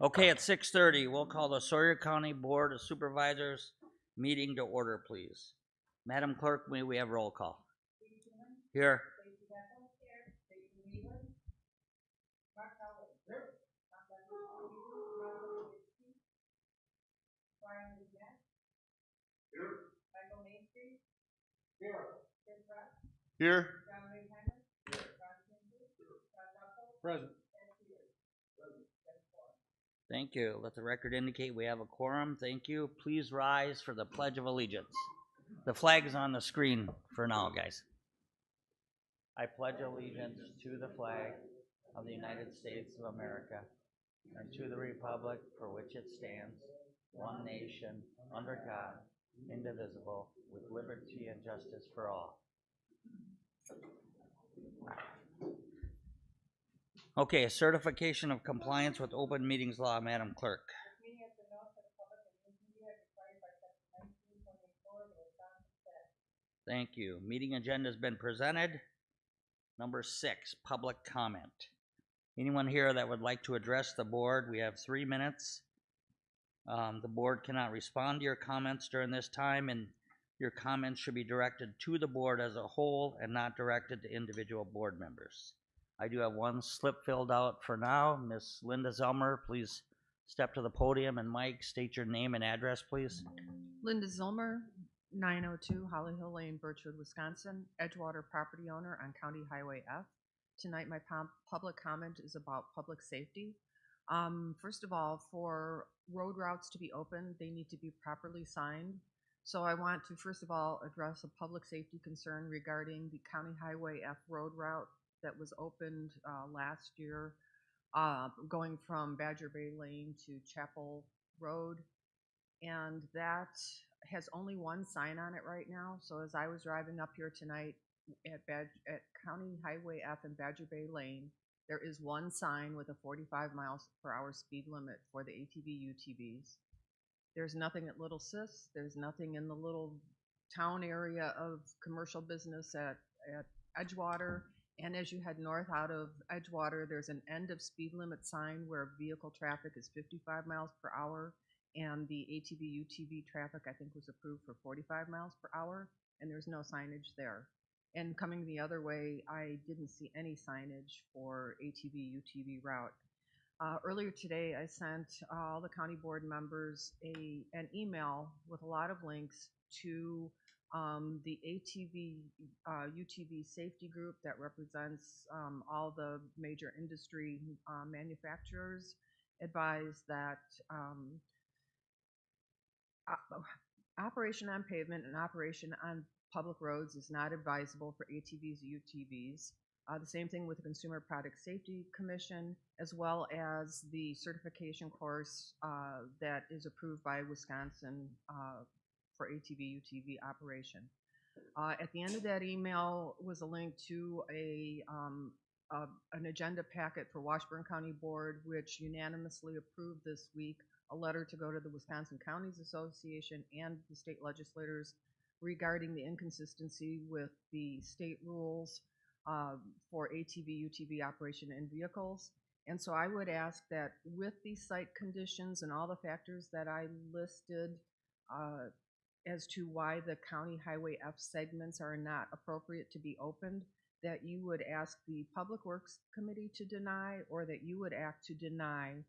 Okay, at 6:30, we'll call the Sawyer County Board of Supervisors meeting to order, please. Madam Clerk, may we have roll call? Here. Here. Present. Thank you. Let the record indicate we have a quorum. Thank you. Please rise for the Pledge of Allegiance. The flag is on the screen for now, guys. I pledge allegiance to the flag of the United States of America and to the republic for which it stands, one nation, under God, indivisible, with liberty and justice for all. Okay, certification of compliance with open meetings law, Madam Clerk. Thank you. Meeting agenda has been presented. Number 6, public comment. Anyone here that would like to address the board, we have 3 minutes. The board cannot respond to your comments during this time, and your comments should be directed to the board as a whole and not directed to individual board members. I do have one slip filled out for now. Miss Linda Zelmer, please step to the podium, and Mike, state your name and address, please. Linda Zilmer, 902 Holly Hill Lane, Birchwood, Wisconsin, Edgewater property owner on County Highway F. Tonight my public comment is about public safety. First of all, for road routes to be open, they need to be properly signed. So I want to first of all address a public safety concern regarding the County Highway F road route that was opened last year, going from Badger Bay Lane to Chapel Road. And that has only one sign on it right now. So as I was driving up here tonight at County Highway F and Badger Bay Lane, there is one sign with a 45 miles per hour speed limit for the ATV UTVs. There's nothing at Little Sis. There's nothing in the little town area of commercial business at Edgewater. And as you head north out of Edgewater, there's an end of speed limit sign where vehicle traffic is 55 miles per hour. And the ATV UTV traffic, I think, was approved for 45 miles per hour, and there's no signage there. And coming the other way, I didn't see any signage for ATV UTV route. Earlier today, I sent all the county board members an email with a lot of links to the ATV UTV safety group that represents all the major industry manufacturers. Advise that operation on pavement and operation on public roads is not advisable for ATVs or UTVs. The same thing with the Consumer Product Safety Commission, as well as the certification course that is approved by Wisconsin for ATV UTV operation. At the end of that email was a link to an agenda packet for Washburn County Board, which unanimously approved this week a letter to go to the Wisconsin Counties Association and the state legislators regarding the inconsistency with the state rules for ATV, UTV operation in vehicles. And so I would ask that with these site conditions and all the factors that I listed as to why the County Highway F segments are not appropriate to be opened, that you would ask the Public Works Committee to deny, or that you would act to deny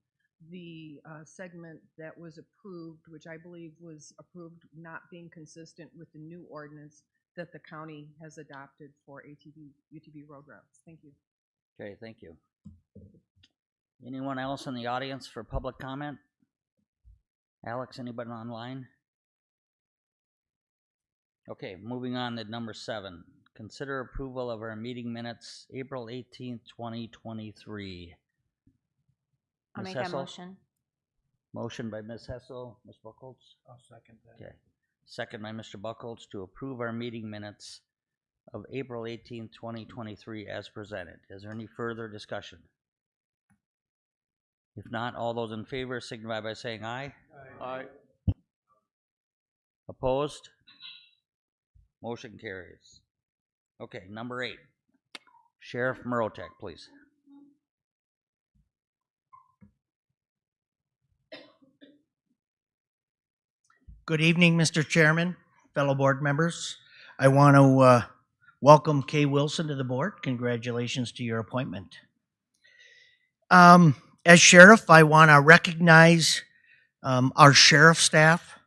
the segment that was approved, which I believe was approved not being consistent with the new ordinance that the county has adopted for ATV, UTV road routes. Thank you. Okay, thank you. Anyone else in the audience for public comment? Alex, anybody online? Okay, moving on to number 7. Consider approval of our meeting minutes, April 18th, 2023. I'll make that motion. Motion by Ms. Hessel. Ms. Buchholz? I'll second that. Okay. Second by Mr. Buchholz to approve our meeting minutes of April 18th, 2023 as presented. Is there any further discussion? If not, all those in favor signify by saying aye. Aye. Opposed? Motion carries. Okay, number 8. Sheriff Mirotek, please. Good evening, Mr. Chairman, fellow board members. I want to welcome Kay Wilson to the board. Congratulations to your appointment. As sheriff, I want to recognize our sheriff staff.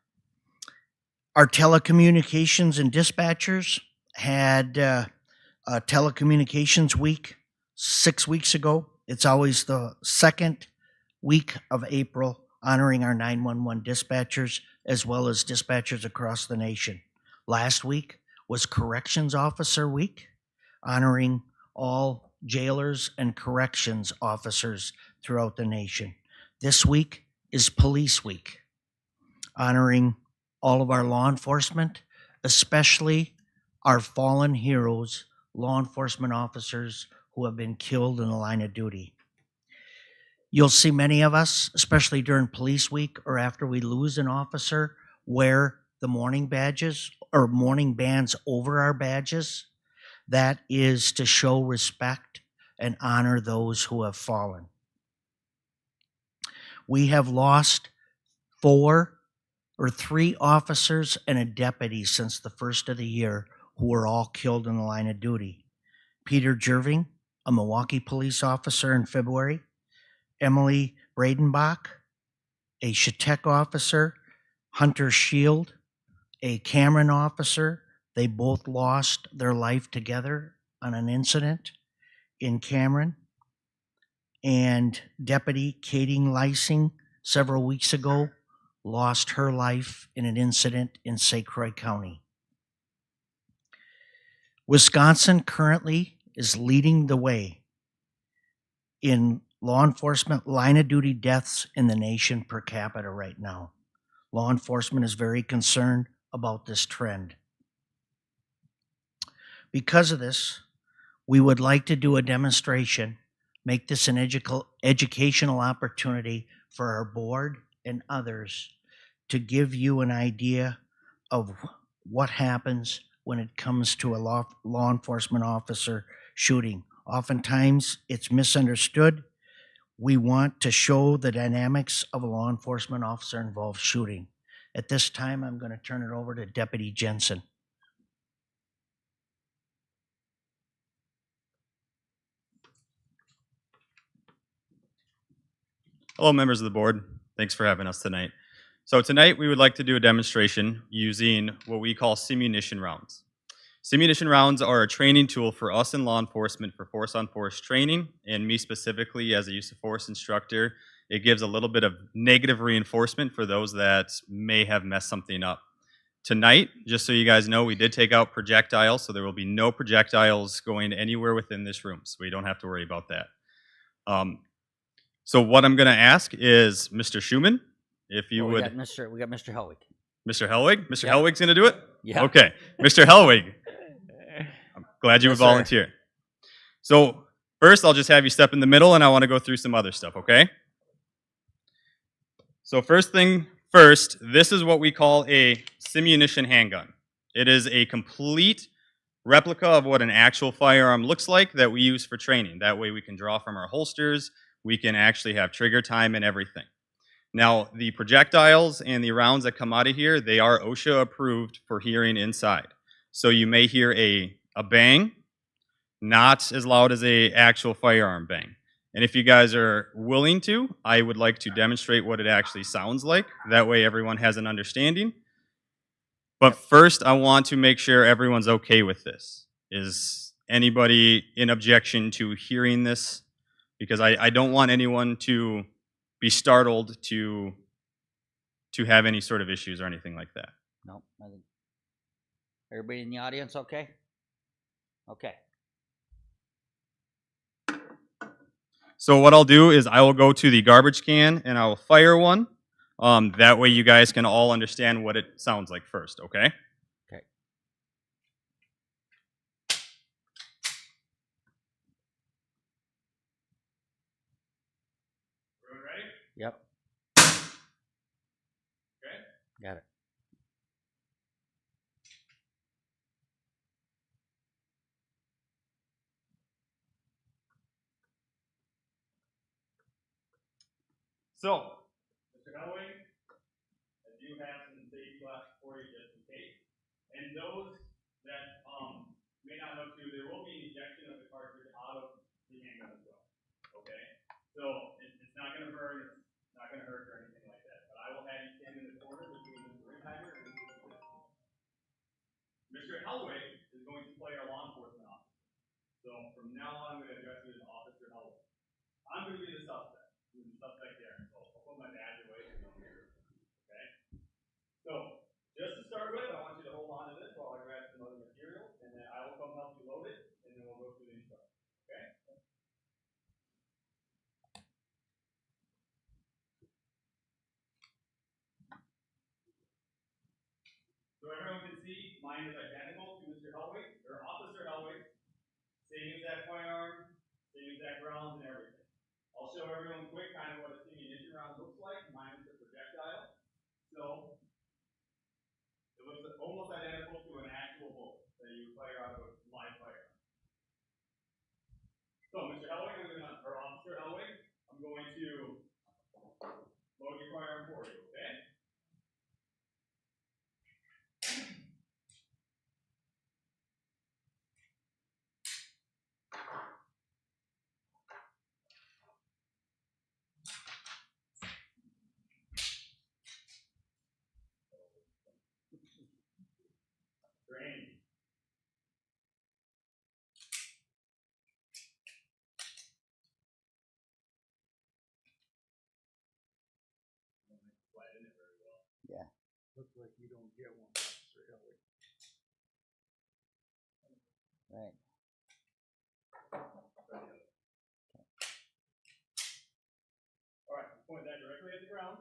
Our telecommunications and dispatchers had a telecommunications week 6 weeks ago. It's always the second week of April, honoring our 911 dispatchers as well as dispatchers across the nation. Last week was Corrections Officer Week, honoring all jailers and corrections officers throughout the nation. This week is Police Week, honoring all of our law enforcement, especially our fallen heroes, law enforcement officers who have been killed in the line of duty. You'll see many of us, especially during Police Week or after we lose an officer, wear the mourning badges or mourning bands over our badges. That is to show respect and honor those who have fallen. We have lost 3 officers and a deputy since the first of the year who were all killed in the line of duty. Peter Jerving, a Milwaukee police officer in February, Emily Bradenbach, a Chautauqua officer, Hunter Shield, a Cameron officer. They both lost their life together on an incident in Cameron. And Deputy Katie Lysing, several weeks ago, lost her life in an incident in St. Croix County. Wisconsin currently is leading the way in law enforcement line of duty deaths in the nation per capita right now. Law enforcement is very concerned about this trend. Because of this, we would like to do a demonstration, make this an educational opportunity for our board and others to give you an idea of what happens when it comes to a law enforcement officer shooting. Oftentimes, it's misunderstood. We want to show the dynamics of a law enforcement officer involved shooting. At this time, I'm going to turn it over to Deputy Jensen. Hello, members of the board. Thanks for having us tonight. So tonight we would like to do a demonstration using what we call simunition rounds. Simunition rounds are a training tool for us in law enforcement for force-on-force training, and me specifically as a use of force instructor. It gives a little bit of negative reinforcement for those that may have messed something up. Tonight, just so you guys know, we did take out projectiles, so there will be no projectiles going anywhere within this room, so we don't have to worry about that. So what I'm going to ask is Mr. Schumann, if you would. We got Mr. Helwig. Mr. Helwig? Mr. Yep. Helwig's going to do it? Yeah. Okay. Mr. Helwig, I'm glad you would Yes, sir. volunteer. So first, I'll just have you step in the middle, and I want to go through some other stuff, okay? So first thing first, this is what we call a simunition handgun. It is a complete replica of what an actual firearm looks like that we use for training. That way we can draw from our holsters, we can actually have trigger time and everything. Now, the projectiles and the rounds that come out of here, they are OSHA approved for hearing inside. So you may hear a bang, not as loud as a actual firearm bang. And if you guys are willing to, I would like to demonstrate what it actually sounds like. That way everyone has an understanding. But first, I want to make sure everyone's okay with this. Is anybody in objection to hearing this? Because I don't want anyone to be startled to have any sort of issues or anything like that. No, I think everybody in the audience okay? Okay. So what I'll do is I will go to the garbage can and I will fire one. That way you guys can all understand what it sounds like first, okay? Okay. Everyone ready? Yep. Okay. Got it. So, Mr. Helwig, I do have some safety left for you just in case. And those that may not know too, there will be an ejection of the cartridge out of the handgun as well. Okay? So it's not going to burn, it's not going to hurt or anything like that. But I will have you stand in the corner between the ring timer and Mr. Hellway is going to play our law enforcement officer. So from now on, I'm going to address you as Officer Hellway. I'm going to be the suspect. I'm the suspect there. So I'll put my badge away. Okay? So just to start with, I want you to hold on to this while I grab some other material, and then I will come help you load it, and then we'll go through the instructions. Okay? So everyone can see, mine is identical to Mr. Hellway, or Officer Hellway. Same exact firearm, same exact rounds and everything. I'll show everyone quick kind of what a ammunition round looks like, minus the projectile. So it looks almost identical to an actual bullet that you fire out of a live firearm. So Mr. Hellway, or Officer Hellway, I'm going to load your firearm for you, okay? Drain. Flatten it very well. Looks like you don't get one, Officer Elliott. Right. All right, point that directly at the ground.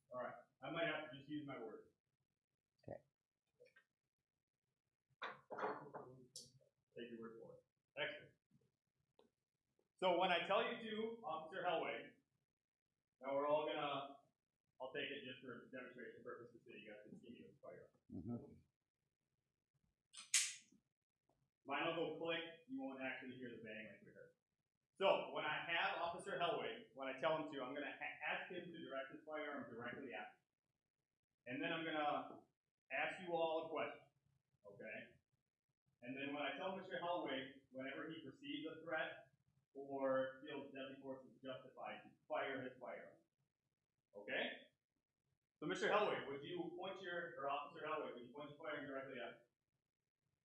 All right, I might have to just use my words. Okay. Take your word for it. Excellent. So when I tell you to, Officer Hellway, now we're all gonna, I'll take it just for demonstration purposes so you guys can see me with the firearm. Mine will go click, you won't actually hear the bang like we heard. So when I have Officer Hellway, when I tell him to, I'm gonna ask him to direct his firearm directly at me. And then I'm gonna ask you all a question, okay? And then when I tell Mr. Hellway, whenever he perceives a threat or feels deadly force is justified, to fire his firearm. Okay? So Mr. Hellway, would you point your, or Officer Hellway, would you point your firearm directly at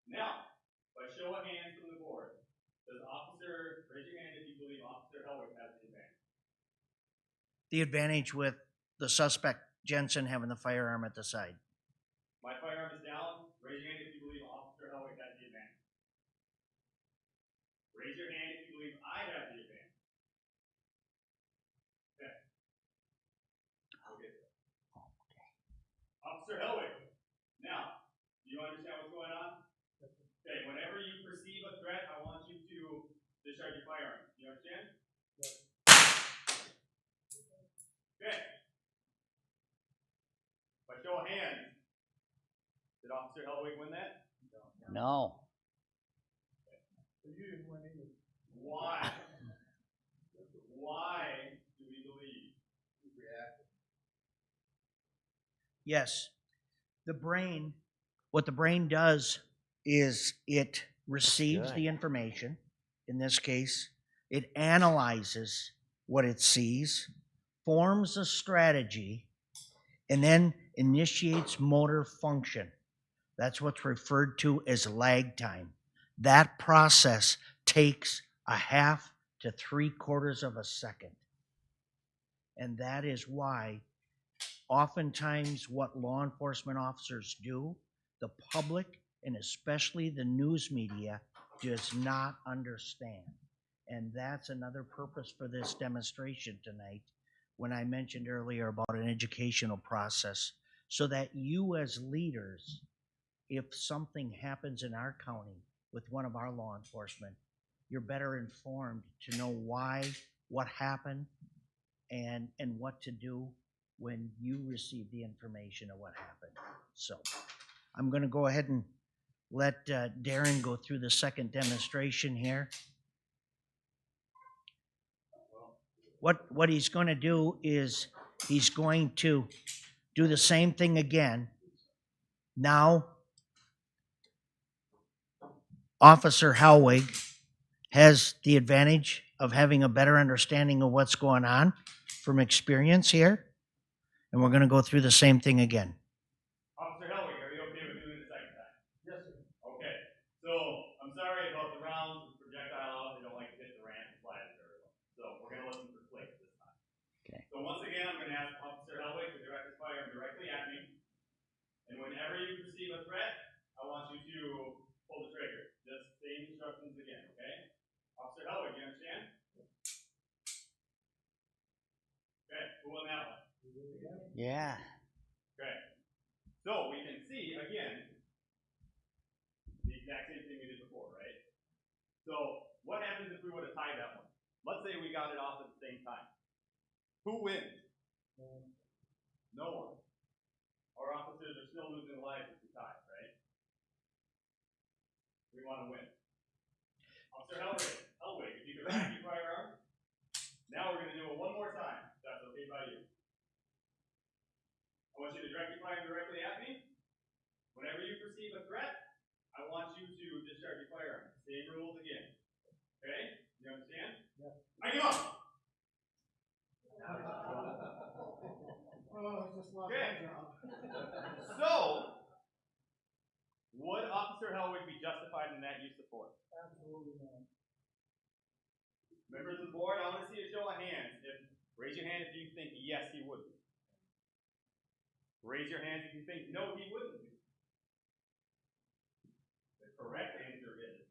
me? Now, by show of hands from the board, does Officer, raise your hand if you believe Officer Hellway has the advantage. The advantage with the suspect Jensen having the firearm at the side. My firearm is down. Raise your hand if you believe Officer Hellway has the advantage. Raise your hand if you believe I have the advantage. Okay. Officer Hellway, now, do you understand what's going on? Okay, whenever you perceive a threat, I want you to discharge your firearm. Do you understand? Yes. Okay. By show of hands, did Officer Hellway win that? No. You didn't win either. Why? Why do we believe? Yes. What the brain does is it receives Good. the information. In this case, it analyzes what it sees, forms a strategy, and then initiates motor function. That's what's referred to as lag time. That process takes a half to 3/4 of a second. And that is why oftentimes what law enforcement officers do, the public and especially the news media does not understand. And that's another purpose for this demonstration tonight, when I mentioned earlier about an educational process, so that you as leaders, if something happens in our county with one of our law enforcement, you're better informed to know why, what happened, and what to do when you receive the information of what happened. So I'm going to go ahead and let Darren go through the second demonstration here. What he's going to do is he's going to do the same thing again. Now, Officer Hellwig has the advantage of having a better understanding of what's going on from experience here. And we're going to go through the same thing again. Officer Hellwig, are you okay with doing it the second time? Yes, sir. Okay. So I'm sorry about the rounds, the projectile out. They don't like to hit the ramp and flash very well. So we're going to listen for clicks this time. Okay. So once again, I'm going to ask Officer Hellwig to direct his fire directly at me. And whenever you perceive a threat, I want you to pull the trigger. Just same instructions again, okay? Officer Hellwig, you understand? Okay, who won that one? Yeah. Okay. So we can see again the exact same thing we did before, right? So what happens if we would have tied that one? Let's say we got it off at the same time. Who wins? No one. Our officers are still losing lives if we tie, right? We want to win. Officer Hellwig, if you could rack your firearm. Now we're going to do it one more time. If that's okay by you. I want you to direct your fire directly at me. Whenever you perceive a threat, I want you to discharge your firearm. Same rules again. Okay? You understand? Yes. Mic him up! Oh, I just lost Okay. my job. So, would Officer Hellwig be justified in that use of force? Absolutely not. Members of the board, I want to see a show of hands. Raise your hand if you think yes, he would be. Raise your hands if you think no, he wouldn't be. The correct answer is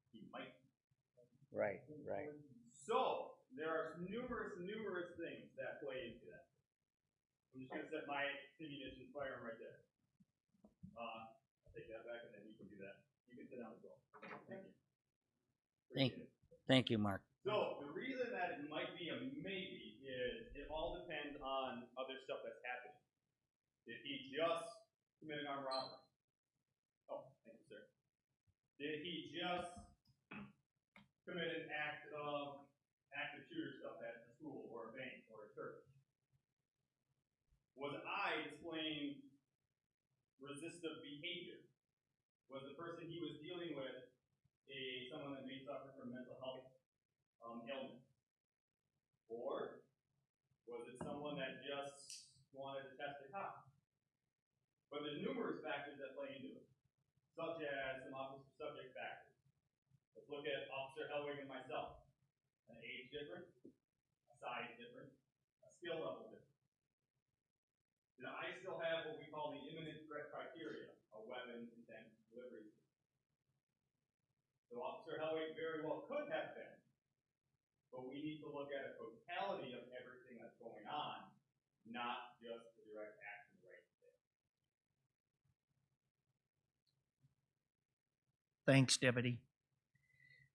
he might. Right, right. So, there are numerous things that play into that. I'm just going to set my ammunition firearm right there. I'll take that back and then you can do that. You can sit down as well. Thank you. Appreciate it. Thank you, Mark. So, the reason that it might be a maybe is it all depends on other stuff that's happening. Did he just commit an armed robbery? Oh, thank you, sir. Did he just commit an act of active shooter stuff at a school or a bank or a church? Was I displaying resistive behavior? Was the person he was dealing with someone that may suffer from mental health ailment? Or was it someone that just wanted to test the cop? But there's numerous factors that play into it, such as some officer subject factors. Let's look at Officer Hellwig and myself. An age difference, a size difference, a skill level difference. You know, I still have what we call the imminent threat criteria, a weapon, intent, delivery. So Officer Hellwig very well could have been, but we need to look at a totality of everything that's going on, not just the direct action right there. Thanks, Deputy.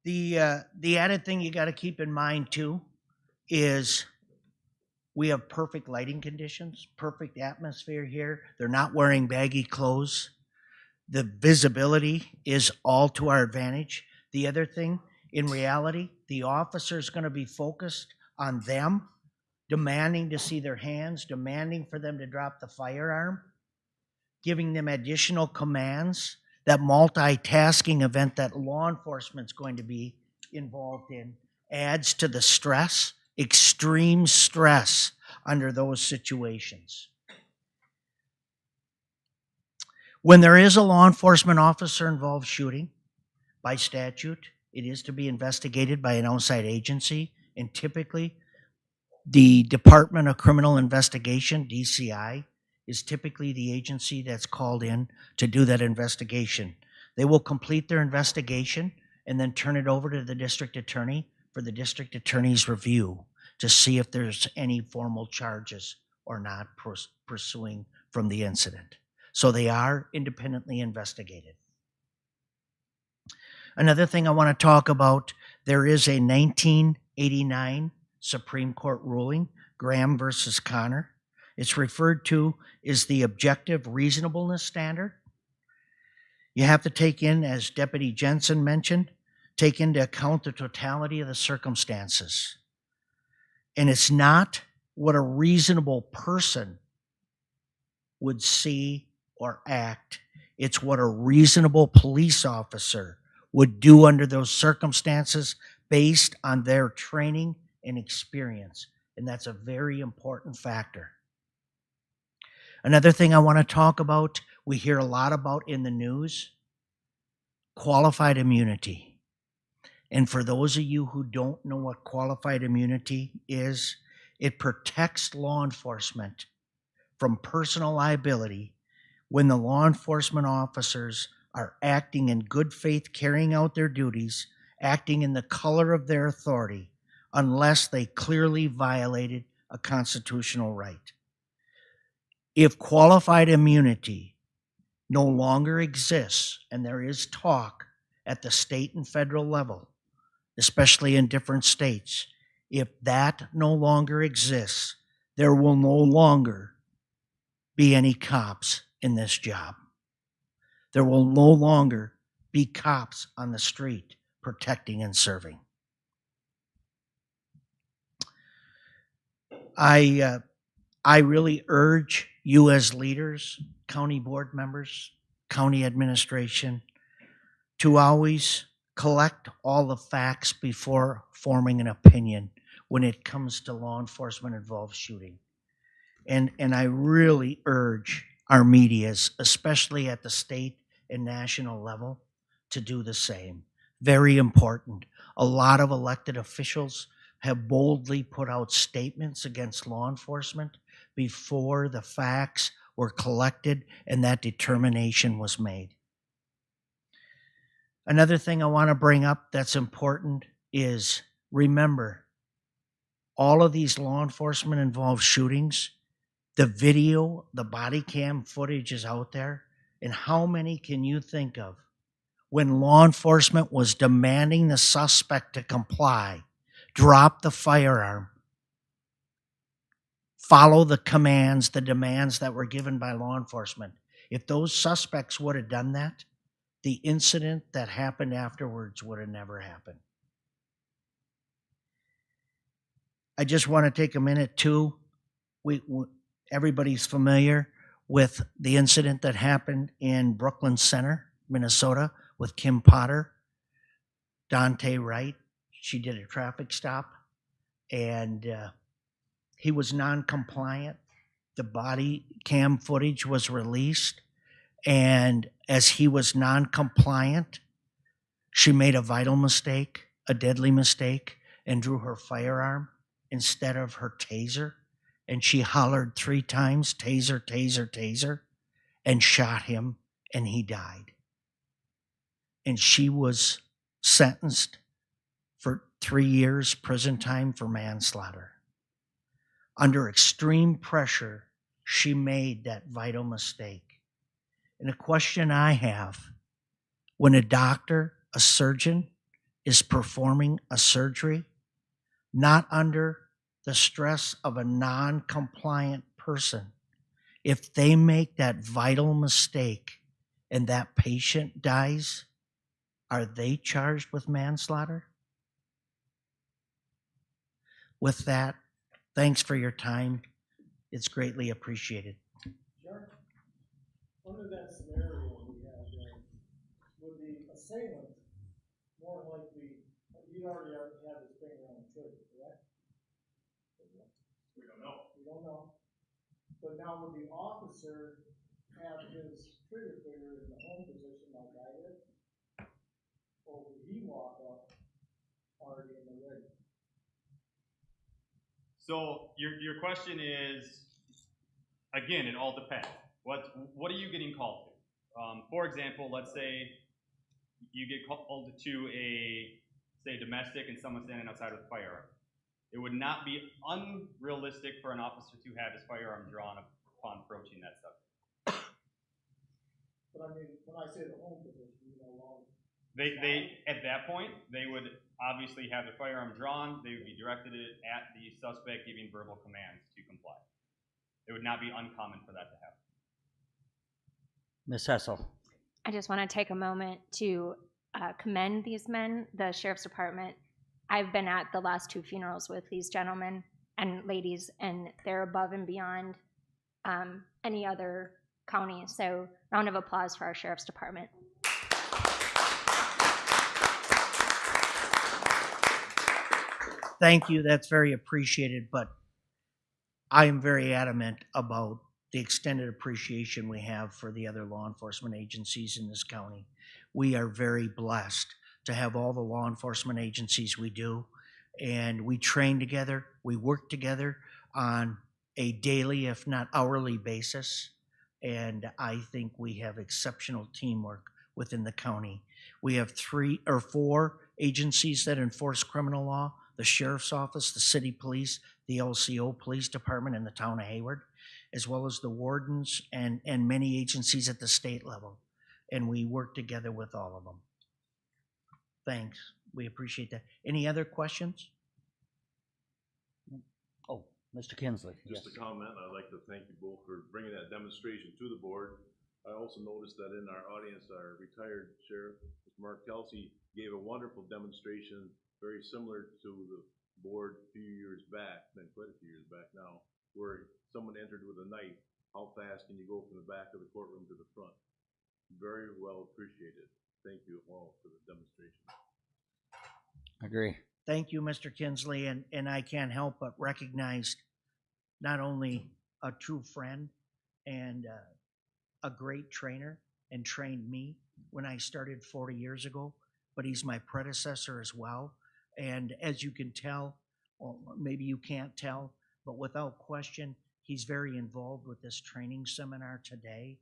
The added thing you got to keep in mind too is we have perfect lighting conditions, perfect atmosphere here. They're not wearing baggy clothes. The visibility is all to our advantage. The other thing, in reality, the officer is going to be focused on them, demanding to see their hands, demanding for them to drop the firearm, giving them additional commands. That multitasking event that law enforcement's going to be involved in adds to the stress, extreme stress under those situations. When there is a law enforcement officer involved shooting, by statute, it is to be investigated by an outside agency, and typically the Department of Criminal Investigation, DCI, is typically the agency that's called in to do that investigation. They will complete their investigation and then turn it over to the district attorney for the district attorney's review to see if there's any formal charges or not pursuing from the incident. So they are independently investigated. Another thing I want to talk about, there is a 1989 Supreme Court ruling, Graham versus Connor. It's referred to as the objective reasonableness standard. You have to take in, as Deputy Jensen mentioned, take into account the totality of the circumstances. And it's not what a reasonable person would see or act. It's what a reasonable police officer would do under those circumstances based on their training and experience. And that's a very important factor. Another thing I want to talk about, we hear a lot about in the news, qualified immunity. And for those of you who don't know what qualified immunity is, it protects law enforcement from personal liability when the law enforcement officers are acting in good faith, carrying out their duties, acting in the color of their authority, unless they clearly violated a constitutional right. If qualified immunity no longer exists, and there is talk at the state and federal level, especially in different states, if that no longer exists, there will no longer be any cops in this job. There will no longer be cops on the street protecting and serving. I really urge you as leaders, county board members, county administration, to always collect all the facts before forming an opinion when it comes to law enforcement involved shooting. And I really urge our medias, especially at the state and national level, to do the same. Very important. A lot of elected officials have boldly put out statements against law enforcement before the facts were collected and that determination was made. Another thing I want to bring up that's important is, remember, all of these law enforcement involved shootings, the video, the body cam footage is out there. And how many can you think of when law enforcement was demanding the suspect to comply, drop the firearm, follow the commands, the demands that were given by law enforcement? If those suspects would have done that, the incident that happened afterwards would have never happened. I just want to take a minute too. Everybody's familiar with the incident that happened in Brooklyn Center, Minnesota, with Kim Potter, Dante Wright. She did a traffic stop, and he was non-compliant. The body cam footage was released, and as he was non-compliant, she made a vital mistake, a deadly mistake, and drew her firearm instead of her taser. And she hollered 3 times, taser, taser, taser, and shot him, and he died. And she was sentenced for 3 years prison time for manslaughter. Under extreme pressure, she made that vital mistake. And a question I have, when a doctor, a surgeon, is performing a surgery, not under the stress of a non-compliant person, if they make that vital mistake and that patient dies, are they charged with manslaughter? With that, thanks for your time. It's greatly appreciated. Sure. Under that scenario we have there, would the assailant more likely, you'd already have his finger on the trigger, correct? We don't know. We don't know. But now would the officer have his trigger finger in the home position like I did? Or would he walk up already in the ready? So your question is, again, it all depends. What are you getting called to? For example, let's say you get called to a, say, domestic and someone's standing outside with a firearm. It would not be unrealistic for an officer to have his firearm drawn upon approaching that subject. But I mean, when I say the home position, you know, They at that point, they would obviously have their firearm drawn. They would be directed it at the suspect, giving verbal commands to comply. It would not be uncommon for that to happen. Ms. Hessel. I just want to take a moment to commend these men, the sheriff's department. I've been at the last 2 funerals with these gentlemen and ladies, and they're above and beyond any other county. So round of applause for our sheriff's department. Thank you. That's very appreciated, but I am very adamant about the extended appreciation we have for the other law enforcement agencies in this county. We are very blessed to have all the law enforcement agencies we do, and we train together, we work together on a daily, if not hourly basis, and I think we have exceptional teamwork within the county. We have 3 or 4 agencies that enforce criminal law: the Sheriff's Office, the City Police, the LCO Police Department, and the Town of Hayward, as well as the wardens and many agencies at the state level. And we work together with all of them. Thanks. We appreciate that. Any other questions? Oh, Mr. Kinsley. Just a comment, I'd like to thank you both for bringing that demonstration to the board. I also noticed that in our audience, our retired sheriff, Mark Kelsey, gave a wonderful demonstration, very similar to the board a few years back, been quite a few years back now, where someone entered with a knife. How fast can you go from the back of the courtroom to the front? Very well appreciated. Thank you all for the demonstration. Agree. Thank you, Mr. Kinsley, and I can't help but recognize not only a true friend and a great trainer, and trained me when I started 40 years ago, but he's my predecessor as well. And as you can tell, or maybe you can't tell, but without question, he's very involved with this training seminar today.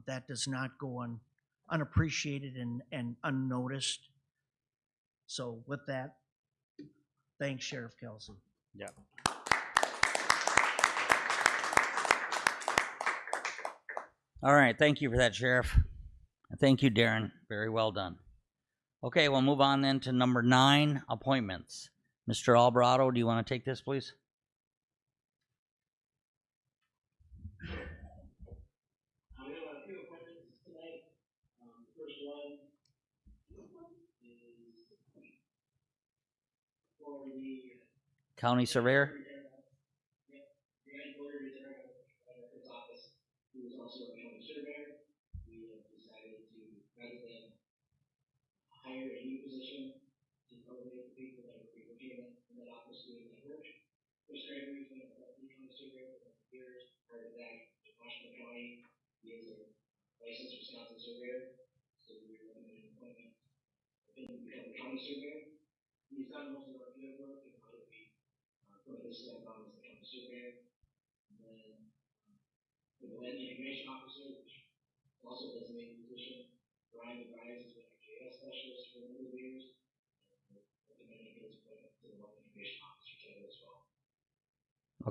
That does not go unappreciated and unnoticed. So with that, thanks, Sheriff Kelsey. Yeah. All right, thank you for that, Sheriff. Thank you, Darren. Very well done. Okay, we'll move on then to number 9, appointments. Mr. Alvarado, do you want to take this, please? We have a few appointments tonight. The first one is for the County Surveyor? Grand Voter Reserve Records Office, who is also a county surveyor. We have decided to, rather than hire a new position to elevate the people that will be working in that office doing that work. Chris Gregory has been a county surveyor for years. Prior to that, in Washington County, he is a licensed Wisconsin surveyor. So we are looking at an appointment for him to become a county surveyor. He's done most of our field work, and how do we put his stamp on as the county surveyor. And then for the land integration officer, which is also a designated position, Brian DeVries has been our JS specialist for a number of years. And we're recommending his appointment to the land integration officer title as well.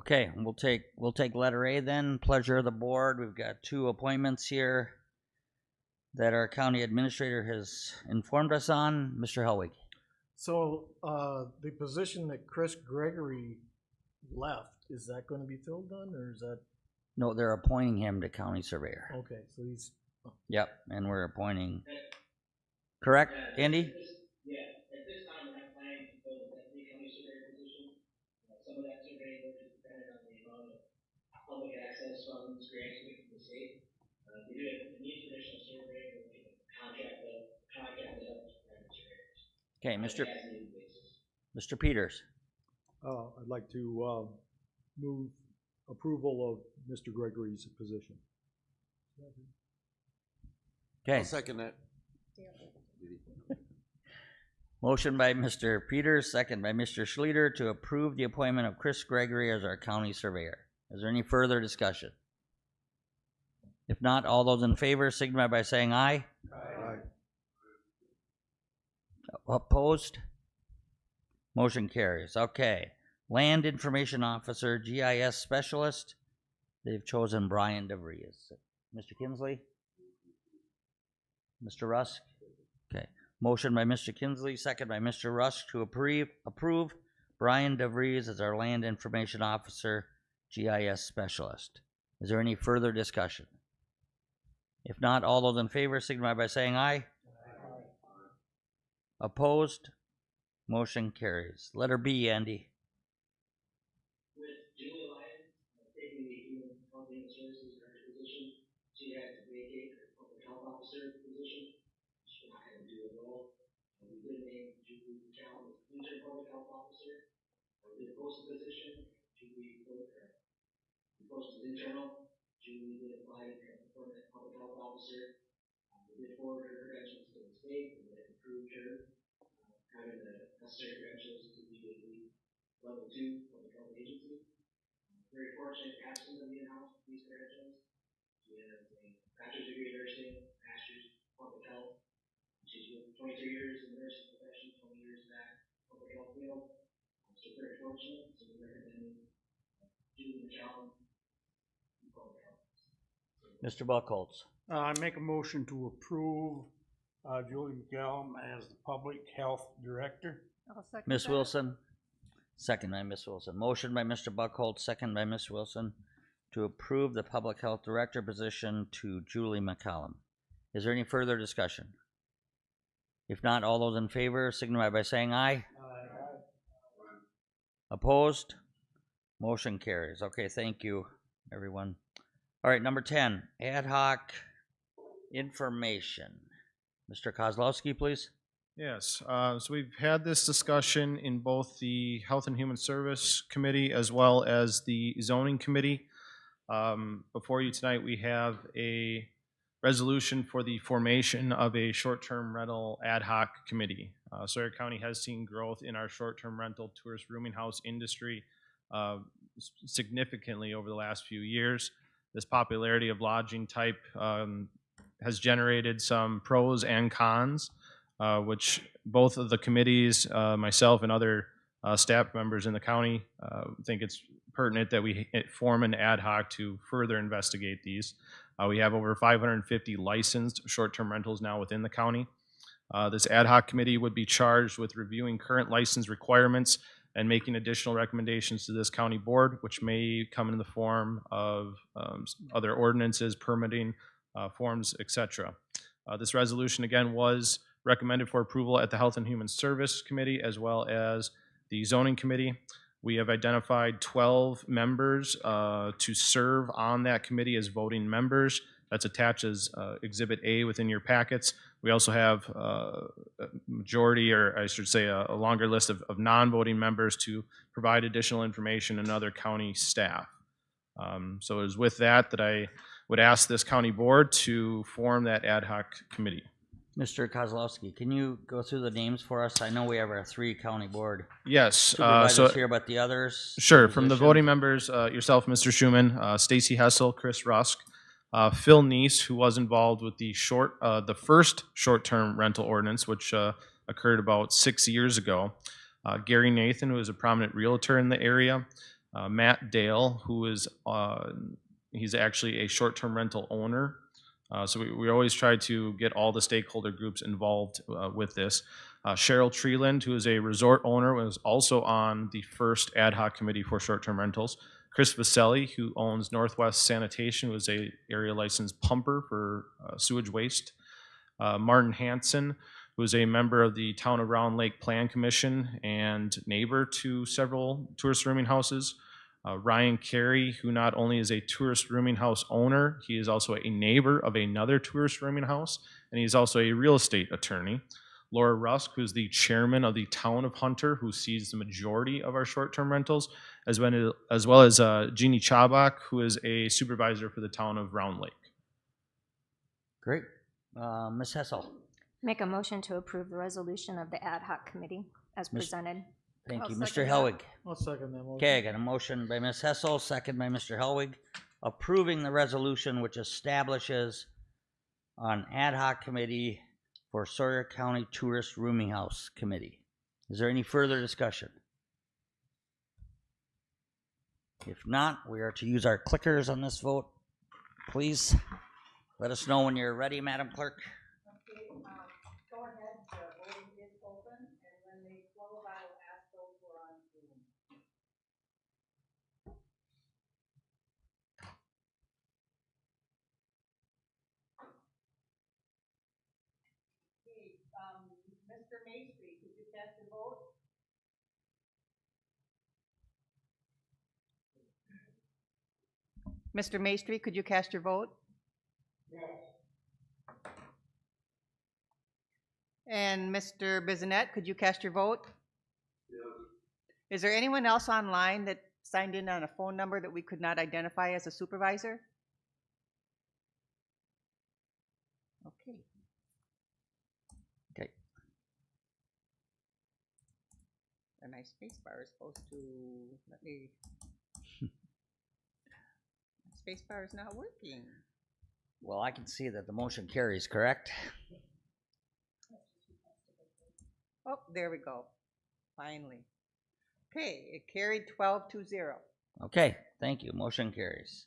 Okay, we'll take letter A then. Pleasure of the board. We've got 2 appointments here that our county administrator has informed us on. Mr. Helwig. So, the position that Chris Gregory left, is that gonna be filled then, or is that, No, they're appointing him to county surveyor. okay, so he's, Yep, and we're appointing. Correct, Andy? At this time, we're not planning to fill the deputy county surveyor position. Some of that surveying work is dependent on the amount of public access funds grants we get from the state. We do have needs additional surveying, we're looking at contract that helps private surveyors. Okay, As needed basis. Mr. Peters. I'd like to move approval of Mr. Gregory's position. Okay, I'll second that. motion by Mr. Peters, second by Mr. Schluter to approve the appointment of Chris Gregory as our county surveyor. Is there any further discussion? If not, all those in favor signify by saying aye. Aye. Opposed? Motion carries. Okay. Land Information Officer, GIS Specialist. They've chosen Brian DeVries. Mr. Kinsley? Mr. Rusk? Okay. Motion by Mr. Kinsley, second by Mr. Rusk to approve Brian DeVries as our Land Information Officer, GIS Specialist. Is there any further discussion? If not, all those in favor signify by saying aye. Opposed? Motion carries. Letter B, Andy. With Julie Lyons taking the Human Health and Human Services Director position, she had to vacate her Public Health Officer position. She could not have to do the role. We did name Julie McCallum as interim Public Health Officer. We did post the position. Julie posted internal. Julie did apply to become a permanent Public Health Officer. We did forward her credentials to the state. We had approved her having the necessary credentials to be a level 2 public health agency. Very fortunate to have somebody in-house with these credentials. She has a bachelor's degree in nursing, master's in public health. She's worked 23 years in the nursing profession, 20 years in that public health field. So very fortunate. So we're recommending Julie McCallum in public health. Mr. Buckholz. I make a motion to approve Julie McCallum as the Public Health Director. I'll second Ms. that. Wilson. Second by Ms. Wilson. Motion by Mr. Buckholz, second by Ms. Wilson to approve the Public Health Director position to Julie McCallum. Is there any further discussion? If not, all those in favor signify by saying aye. Opposed? Motion carries. Okay, thank you, everyone. All right, number 10, ad hoc information. Mr. Kozlowski, please. Yes, so we've had this discussion in both the Health and Human Service Committee as well as the Zoning Committee. Before you tonight, we have a resolution for the formation of a short-term rental ad hoc committee. Sawyer County has seen growth in our short-term rental tourist rooming house industry significantly over the last few years. This popularity of lodging type has generated some pros and cons, which both of the committees, myself and other staff members in the county, think it's pertinent that we form an ad hoc to further investigate these. We have over 550 licensed short-term rentals now within the county. This ad hoc committee would be charged with reviewing current license requirements and making additional recommendations to this county board, which may come in the form of other ordinances, permitting, forms, etc. This resolution, again, was recommended for approval at the Health and Human Service Committee as well as the Zoning Committee. We have identified 12 members to serve on that committee as voting members. That's attached as Exhibit A within your packets. We also have a majority, or I should say a longer list of non-voting members to provide additional information and other county staff. So it is with that I would ask this county board to form that ad hoc committee. Mr. Kozlowski, can you go through the names for us? I know we have our 3 county board Yes. supervisors here, but the others? Sure. From the positions? voting members, yourself, Mr. Schuman, Stacy Hessel, Chris Rusk, Phil Neese, who was involved with the first short-term rental ordinance, which occurred about 6 years ago. Gary Nathan, who is a prominent realtor in the area. Matt Dale, who is he's actually a short-term rental owner. So we always try to get all the stakeholder groups involved with this. Cheryl Treeland, who is a resort owner, was also on the first ad hoc committee for short-term rentals. Chris Vaselli, who owns Northwest Sanitation, who is a area licensed pumper for sewage waste. Martin Hansen, who is a member of the Town of Round Lake Plan Commission and neighbor to several tourist rooming houses. Ryan Carey, who not only is a tourist rooming house owner, he is also a neighbor of another tourist rooming house, and he's also a real estate attorney. Laura Rusk, who's the chairman of the Town of Hunter, who sees the majority of our short-term rentals, as well as Jeannie Chabak, who is a supervisor for the Town of Round Lake. Great. Ms. Hessel. Make a motion to approve the resolution of the ad hoc committee as presented. Thank you. I'll Mr. second that. Helwig. I'll second that motion. Okay, I got a motion by Ms. Hessel, second by Mr. Helwig, approving the resolution which establishes an ad hoc committee for Sawyer County Tourist Rooming House Committee. Is there any further discussion? If not, we are to use our clickers on this vote. Please let us know when you're ready, Madam Clerk. Okay, go ahead. Mr. Maestri, could you cast your vote? Mr. Maestri, could you cast your vote? Yes. And Mr. Bissonette, could you cast your vote? Yes. Is there anyone else online that signed in on a phone number that we could not identify as a supervisor? Okay. Okay. A nice space bar is supposed to, let me. Space bar is not working. Well, I can see that the motion carries, correct? Oh, there we go. Finally. Okay, it carried 12-0. Okay, thank you. Motion carries.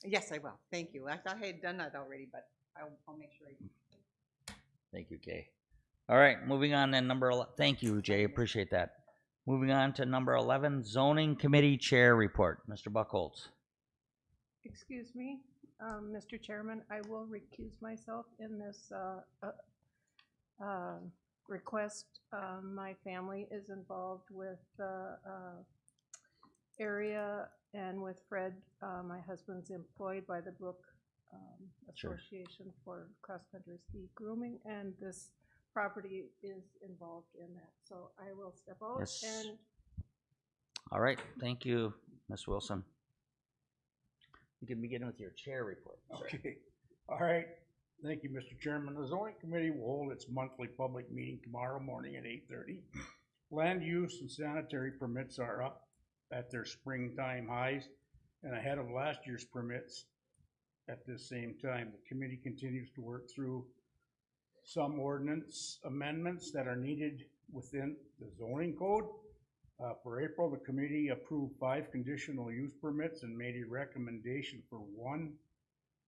Yes, I will. Thank you. I thought I had done that already, but I'll make sure I do. Thank you, Kay. All right, moving on then, thank you, Jay, appreciate that. Moving on to number 11, Zoning Committee Chair Report. Mr. Buckholz. Excuse me, Mr. Chairman, I will recuse myself in this request. My family is involved with the area and with Fred. My husband's employed by the Brook Association for Cross-Country Ski Grooming, and this property is involved in that. So I will step out. Yes. And All right, thank you, Ms. Wilson. You can begin with your chair report. Sir. Okay, all right. Thank you, Mr. Chairman. The zoning committee will hold its monthly public meeting tomorrow morning at 8:30. Land use and sanitary permits are up at their springtime highs and ahead of last year's permits at this same time. The committee continues to work through some ordinance amendments that are needed within the zoning code. For April, the committee approved 5 conditional use permits and made a recommendation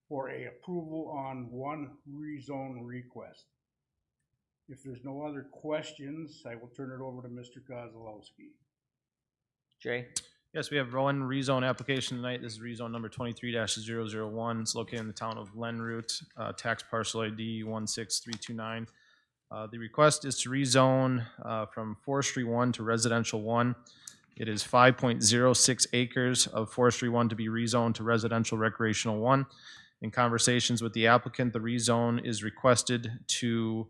for a approval on 1 rezone request. If there's no other questions, I will turn it over to Mr. Kozlowski. Jay? Yes, we have one rezone application tonight. This is rezone number 23-001. It's located in the town of Lenroot, tax parcel ID 16329. The request is to rezone from Forestry 1 to Residential 1. It is 5.06 acres of Forestry 1 to be rezoned to Residential Recreational 1. In conversations with the applicant, the rezone is requested to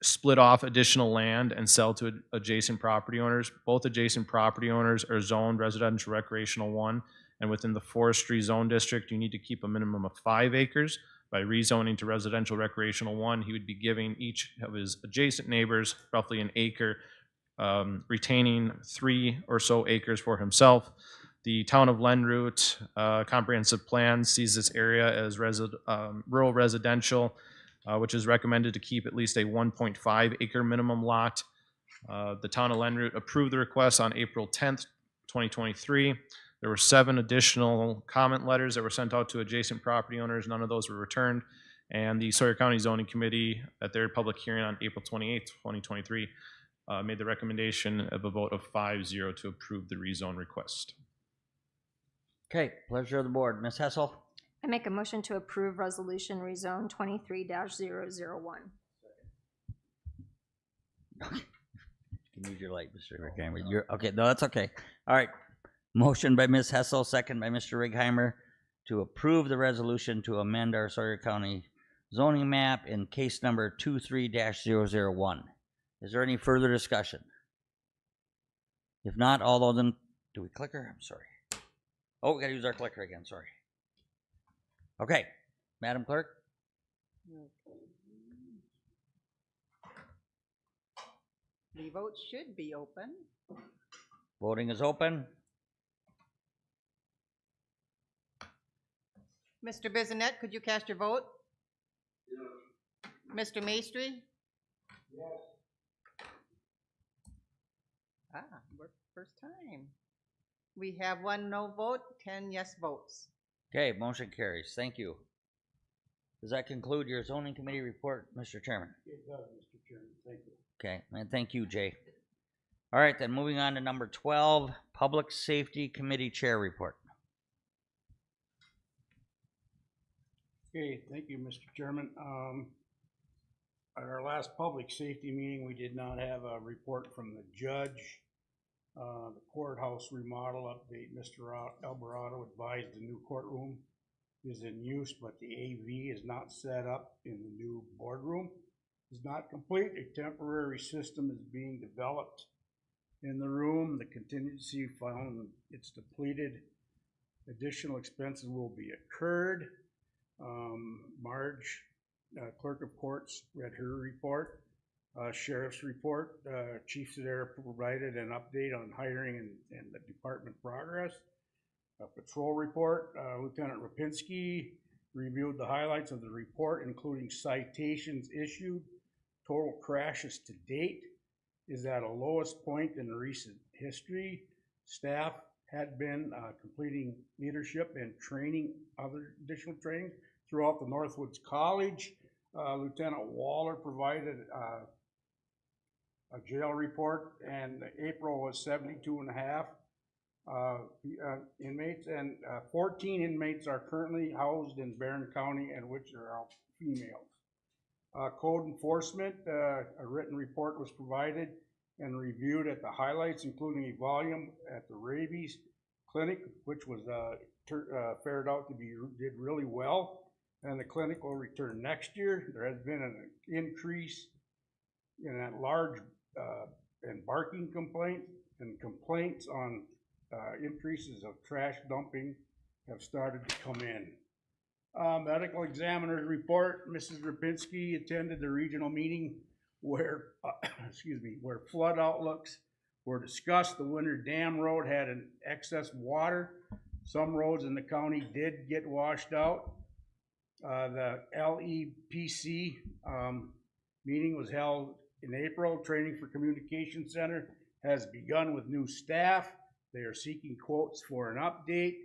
split off additional land and sell to adjacent property owners. Both adjacent property owners are zoned Residential Recreational 1, and within the forestry zone district, you need to keep a minimum of 5 acres. By rezoning to Residential Recreational 1, he would be giving each of his adjacent neighbors roughly an acre, retaining 3 or so acres for himself. The town of Lenroot comprehensive plan sees this area as rural residential, which is recommended to keep at least a 1.5 acre minimum lot. The town of Lenroot approved the request on April 10th, 2023. There were 7 additional comment letters that were sent out to adjacent property owners. None of those were returned. And the Sawyer County Zoning Committee, at their public hearing on April 28th, 2023, made the recommendation of a vote of 5-0 to approve the rezone request. Okay, pleasure of the board. Ms. Hessel? I make a motion to approve resolution rezone 23-001. You can use your light, Mr. Rickheimer. You're okay. No, that's okay. All right. Motion by Ms. Hessel, second by Mr. Righeimer to approve the resolution to amend our Sawyer County zoning map in case number 23-001. Is there any further discussion? If not, all those in, do we clicker? I'm sorry. Oh, we gotta use our clicker again, sorry. Okay, Madam Clerk? The vote should be open. Voting is open. Mr. Bissonette, could you cast your vote? Yes. Mr. Maestri? Yes. First time. We have 1 no vote, 10 yes votes. Okay, motion carries. Thank you. Does that conclude your zoning committee report, Mr. Chairman? It does, Mr. Chairman. Thank you. Okay, and thank you, Jay. All right, then moving on to number 12, Public Safety Committee Chair Report. Okay, thank you, Mr. Chairman. At our last public safety meeting, we did not have a report from the judge. The courthouse remodel update, Mr. Alvarado advised the new courtroom is in use, but the AV is not set up in the new boardroom. Is not complete. A temporary system is being developed in the room. The contingency fund, it's depleted. Additional expenses will be incurred. Marge, clerk of courts, read her report. Sheriff's report, Chief Sudar provided an update on hiring and the department progress. A patrol report, Lieutenant Rapinski reviewed the highlights of the report, including citations issued. Total crashes to date is at a lowest point in recent history. Staff had been completing leadership and training, other additional training throughout the Northwoods College. Lieutenant Waller provided a jail report, and April was 72 and a half inmates, and 14 inmates are currently housed in Barron County, and which are all females. Code enforcement, a written report was provided and reviewed at the highlights, including a volume at the rabies clinic, which was fared out to be did really well, and the clinic will return next year. There has been an increase in that large and barking complaint, and complaints on increases of trash dumping have started to come in. Medical examiner's report, Mrs. Rapinski attended the regional meeting where, where flood outlooks were discussed. The Winter Dam Road had an excess water. Some roads in the county did get washed out. The LEPC meeting was held in April. Training for Communication Center has begun with new staff. They are seeking quotes for an update.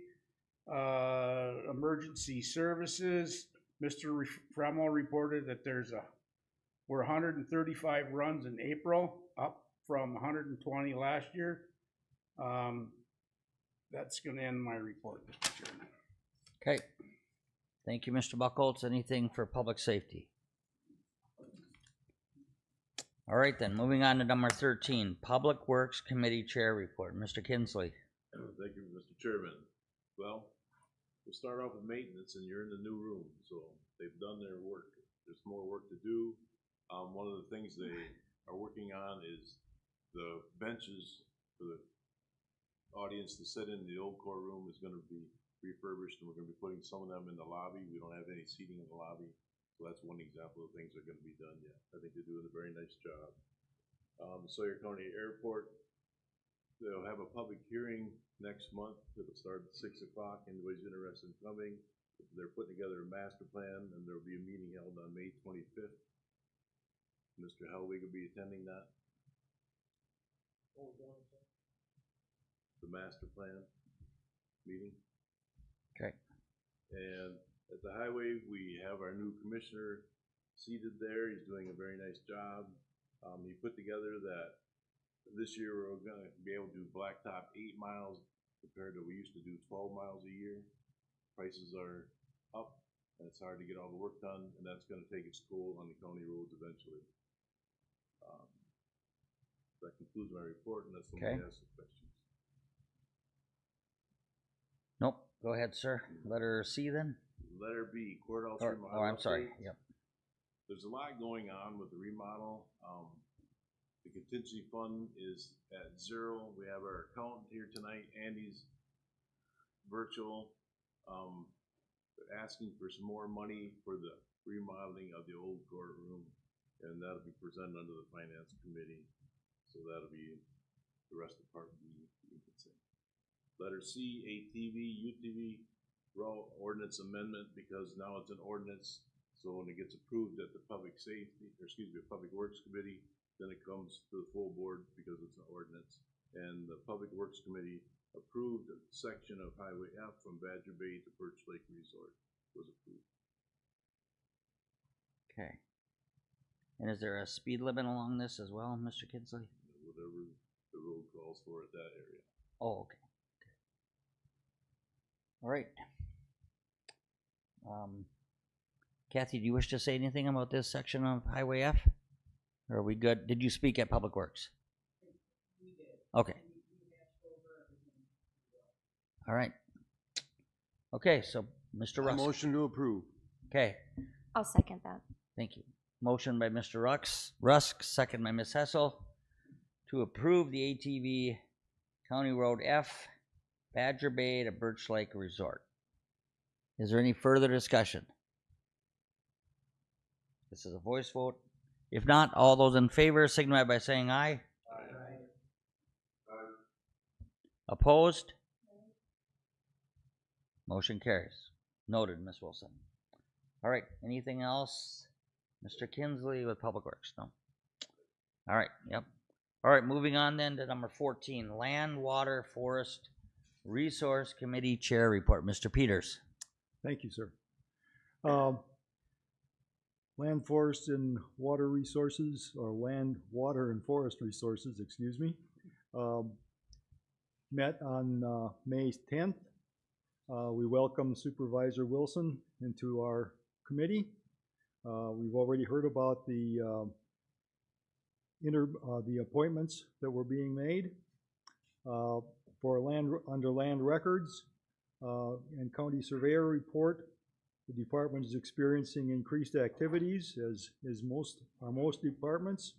Emergency services, Mr. Fremo reported that were 135 runs in April, up from 120 last year. That's gonna end my report, Mr. Chairman. Okay. Thank you, Mr. Buckholz. Anything for public safety? All right, then, moving on to number 13, Public Works Committee Chair Report. Mr. Kinsley. Thank you, Mr. Chairman. Well, we'll start off with maintenance, and you're in the new room, so they've done their work. There's more work to do. One of the things they are working on is the benches for the audience to sit in the old courtroom is gonna be refurbished, and we're gonna be putting some of them in the lobby. We don't have any seating in the lobby, so that's one example of things that are gonna be done yet. I think they're doing a very nice job. Sawyer County Airport, they'll have a public hearing next month. It'll start at 6 o'clock. Anybody's interested in coming. They're putting together a master plan, and there'll be a meeting held on May 25th. Mr. Helwig will be attending that. The master plan meeting. Okay. And at the highway, we have our new commissioner seated there. He's doing a very nice job. He put together that this year we're gonna be able to do blacktop 8 miles compared to we used to do 12 miles a year. Prices are up, and it's hard to get all the work done, and that's gonna take its toll on the county roads eventually. That concludes my report, unless somebody has some questions. Nope. Go ahead, sir. Letter C then? Letter B, courthouse Or, remodel. oh, I'm sorry. update. Yep. There's a lot going on with the remodel. The contingency fund is at 0. We have our accountant here tonight, Andy's virtual. They're asking for some more money for the remodeling of the old courtroom, and that'll be presented under the finance committee. So that'll be the rest of part B, you could say. Letter C, ATV, UTV, raw ordinance amendment, because now it's an ordinance. So when it gets approved at the Public Works Committee, then it comes to the full board because it's an ordinance. And the Public Works Committee approved a section of Highway F from Badger Bay to Birch Lake Resort was approved. Okay. And is there a speed limit along this as well, Mr. Kinsley? Whatever the road calls for at that area. Oh, okay. All right. Kathy, do you wish to say anything about this section of Highway F? Or are we good? Did you speak at Public Works? Okay. All right. Okay, so Mr. Rusk. Motion to approve. Okay, I'll second that. thank you. Motion by Mr. Rusk, second by Ms. Hessel, to approve the ATV County Road F, Badger Bay to Birch Lake Resort. Is there any further discussion? This is a voice vote. If not, all those in favor signify by saying aye. Aye. Opposed? Motion carries. Noted, Ms. Wilson. All right, anything else? Mr. Kinsley with Public Works, no? All right, yep. All right, moving on then to number 14, Land, Water, Forest, Resource Committee Chair Report. Mr. Peters. Thank you, sir. Land, Forest, and Water Resources, or Land, Water, and Forest Resources, excuse me, met on May 10th. We welcome Supervisor Wilson into our committee. We've already heard about the appointments that were being made. For under land records and county surveyor report, the department is experiencing increased activities as most departments.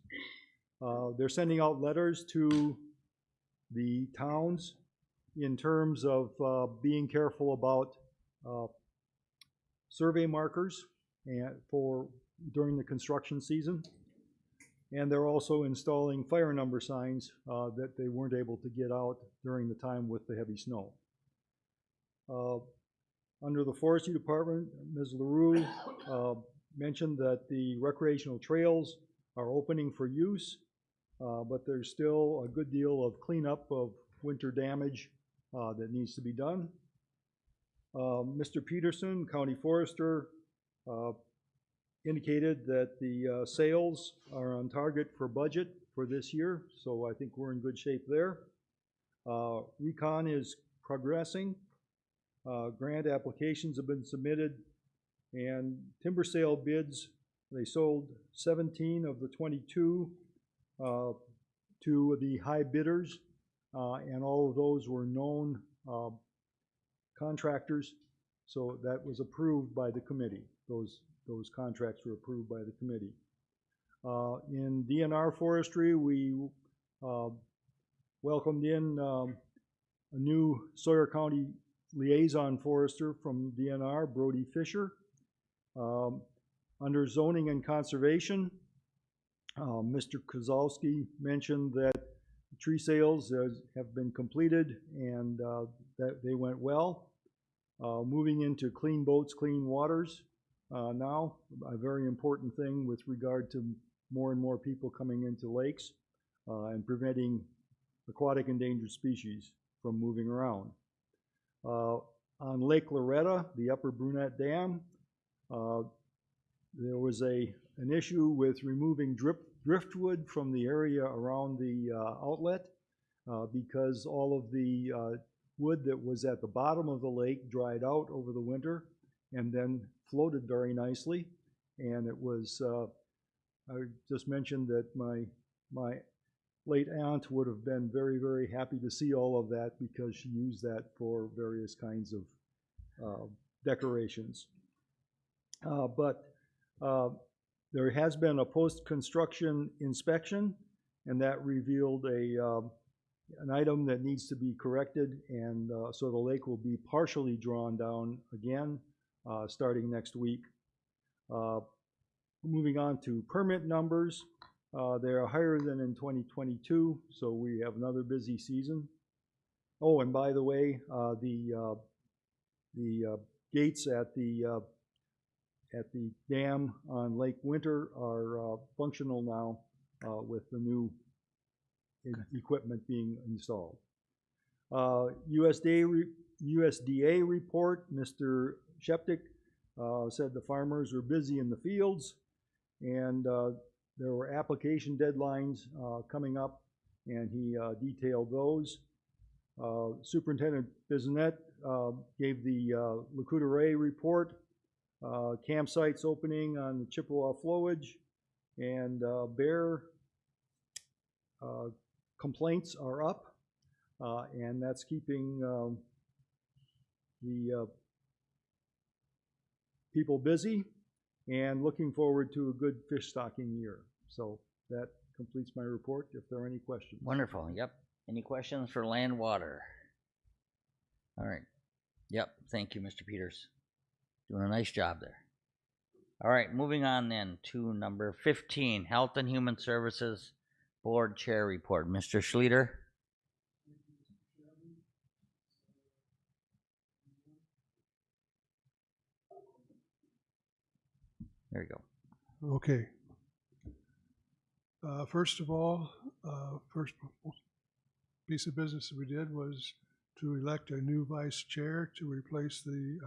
They're sending out letters to the towns in terms of being careful about survey markers and during the construction season. And they're also installing fire number signs that they weren't able to get out during the time with the heavy snow. Under the Forestry Department, Ms. LaRue mentioned that the recreational trails are opening for use, but there's still a good deal of cleanup of winter damage that needs to be done. Mr. Peterson, County Forester, indicated that the sales are on target for budget for this year, so I think we're in good shape there. Recon is progressing. Grant applications have been submitted, and timber sale bids, they sold 17 of the 22 to the high bidders, and all of those were known contractors, so that was approved by the committee. Those contracts were approved by the committee. In DNR Forestry, we welcomed in a new Sawyer County liaison forester from DNR, Brody Fisher. Under zoning and conservation, Mr. Kozlowski mentioned that tree sales have been completed and that they went well. Moving into clean boats, clean waters now, a very important thing with regard to more and more people coming into lakes and preventing aquatic endangered species from moving around. On Lake Loretta, the Upper Brunette Dam, there was an issue with removing driftwood from the area around the outlet because all of the wood that was at the bottom of the lake dried out over the winter and then floated very nicely. And it was, I just mentioned that my late aunt would have been very, very happy to see all of that because she used that for various kinds of decorations. But there has been a post-construction inspection, and that revealed an item that needs to be corrected, and so the lake will be partially drawn down again starting next week. Moving on to permit numbers, they are higher than in 2022, so we have another busy season. Oh, and by the way, the gates at the dam on Lake Winter are functional now with the new equipment being installed. USDA report, Mr. Sheptick said the farmers were busy in the fields, and there were application deadlines coming up, and he detailed those. Superintendent Bissonnette gave the Lac Courte report. campsites opening on the Chippewa flowage, and bear complaints are up, and that's keeping the people busy and looking forward to a good fish stocking year. So that completes my report, if there are any questions. Wonderful, yep. Any questions for land water? All right, yep, thank you, Mr. Peters. Doing a nice job there. All right, moving on then to number 15, Health and Human Services Board Chair Report. Mr. Schlueter. There you go. Okay. First of all, first piece of business that we did was to elect a new vice chair to replace the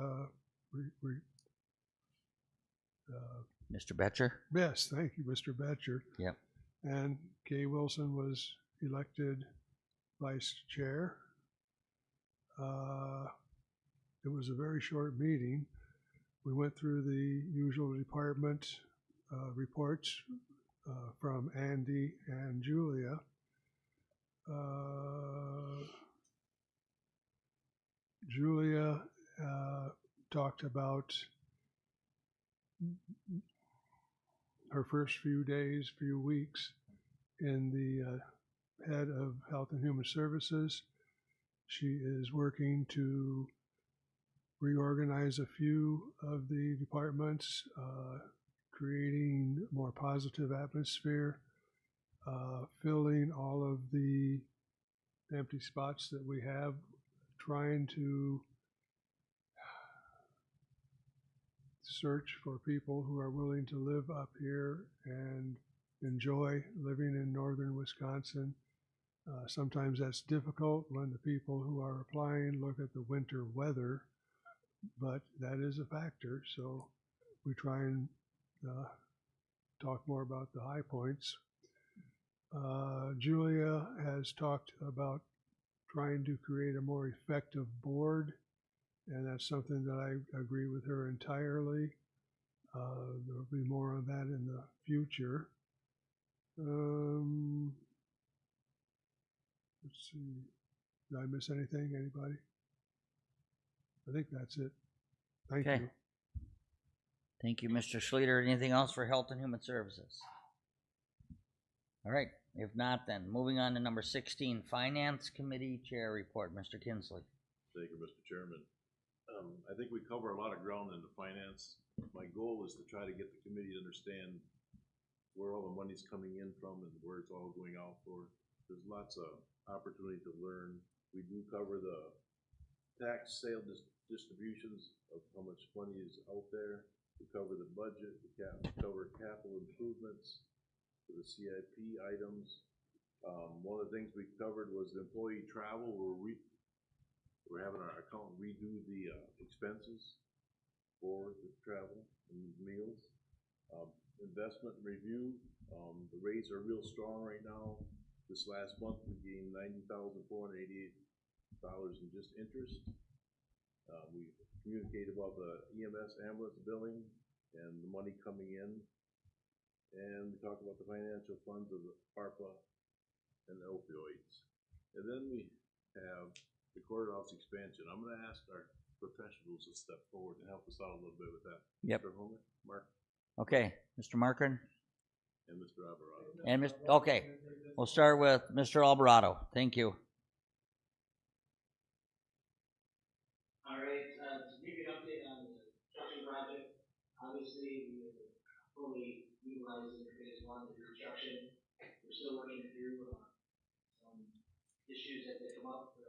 Mr. Betcher? Yes, thank you, Mr. Betcher. Yep. And Kay Wilson was elected vice chair. It was a very short meeting. We went through the usual department reports from Andy and Julia. Julia talked about her first few days, few weeks in the head of Health and Human Services. She is working to reorganize a few of the departments, creating a more positive atmosphere, filling all of the empty spots that we have, trying to search for people who are willing to live up here and enjoy living in northern Wisconsin. Sometimes that's difficult when the people who are applying look at the winter weather, but that is a factor. So we try and talk more about the high points. Julia has talked about trying to create a more effective board, and that's something that I agree with her entirely. There'll be more on that in the future. Let's see, did I miss anything, anybody? I think that's it. Thank you. Thank you, Mr. Schlueter. Anything else for Health and Human Services? All right, if not, then moving on to number 16, Finance Committee Chair Report. Mr. Kinsley. Thank you, Mr. Chairman. I think we cover a lot of ground in the finance. My goal is to try to get the committee to understand where all the money's coming in from and where it's all going out for. There's lots of opportunity to learn. We do cover the tax sale distributions of how much money is out there. We cover the budget. We cover capital improvements for the CIP items. One of the things we covered was the employee travel. We're having our accountant redo the expenses for the travel and meals. Investment review. The rates are real strong right now. This last month we gained $90,488 in just interest. We communicated about the EMS ambulance billing and the money coming in. And we talked about the financial funds of the ARPA and the opioids. And then we have the courthouse expansion. I'm going to ask our professionals to step forward and help us out a little bit with that. Yep. Mr. Homer, Mark. Okay, Mr. Markin. And Mr. Alvarado. And okay, we'll start with Mr. Alvarado. Thank you. All right, to give you an update on the construction project, obviously we are fully utilizing phase one of the construction. We're still working through some issues that come up.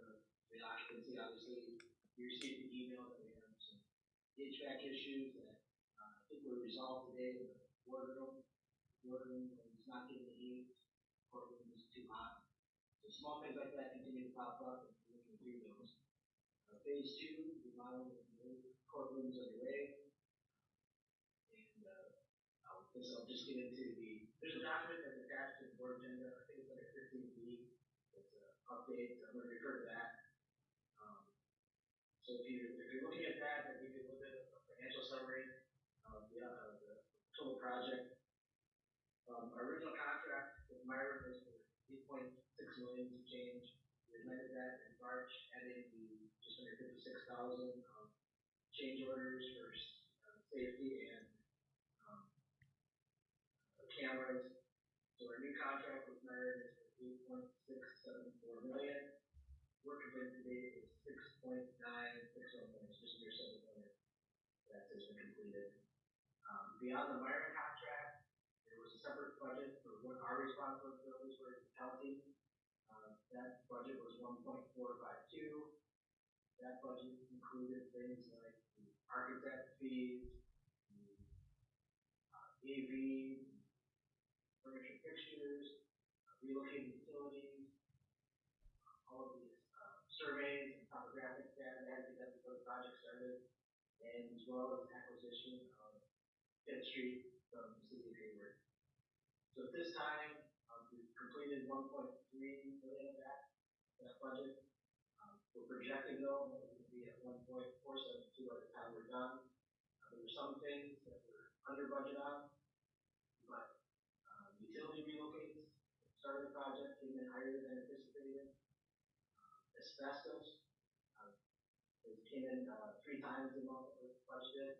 The occupancy, obviously, we received the email that we have some HVAC issues that I think were resolved today in the boardroom. Boardroom is not getting the heat. Courtroom is too hot. So small things like that continue to pop up, and we're looking through those. Phase two, remodeling of the courtrooms underway. And I guess I'll just get into there's a document that's attached to the board agenda. I think it's like a 15B. It's an update. I'm going to refer to that. So if you're looking at that, I'll give you a little bit of a financial summary. project. Our original contract with Myron was for 8.6 million to change. We amended that in March, adding the just under 56,000 change orders for safety and cameras. So our new contract with Myron is for 8.674 million. Work completed today is 6.961 million, just under 7 million. That has been completed. Beyond the Myron contract, there was a separate budget for what our responsibilities were as a county. That budget was 1.452. That budget included things like the architect fees, the AV, furniture fixtures, relocating utilities, all of these surveys and topographic data that had to be done before the project started, and as well as acquisition of Fifth Street from the city of Hayward. So at this time, we've completed 1.3 million of that budget. We're projecting though that we're going to be at 1.472 by the time we're done. There were some things that were under budget on, but utility relocates, start of the project came in higher than anticipated. Asbestos, it came in 3 times the amount that was budgeted.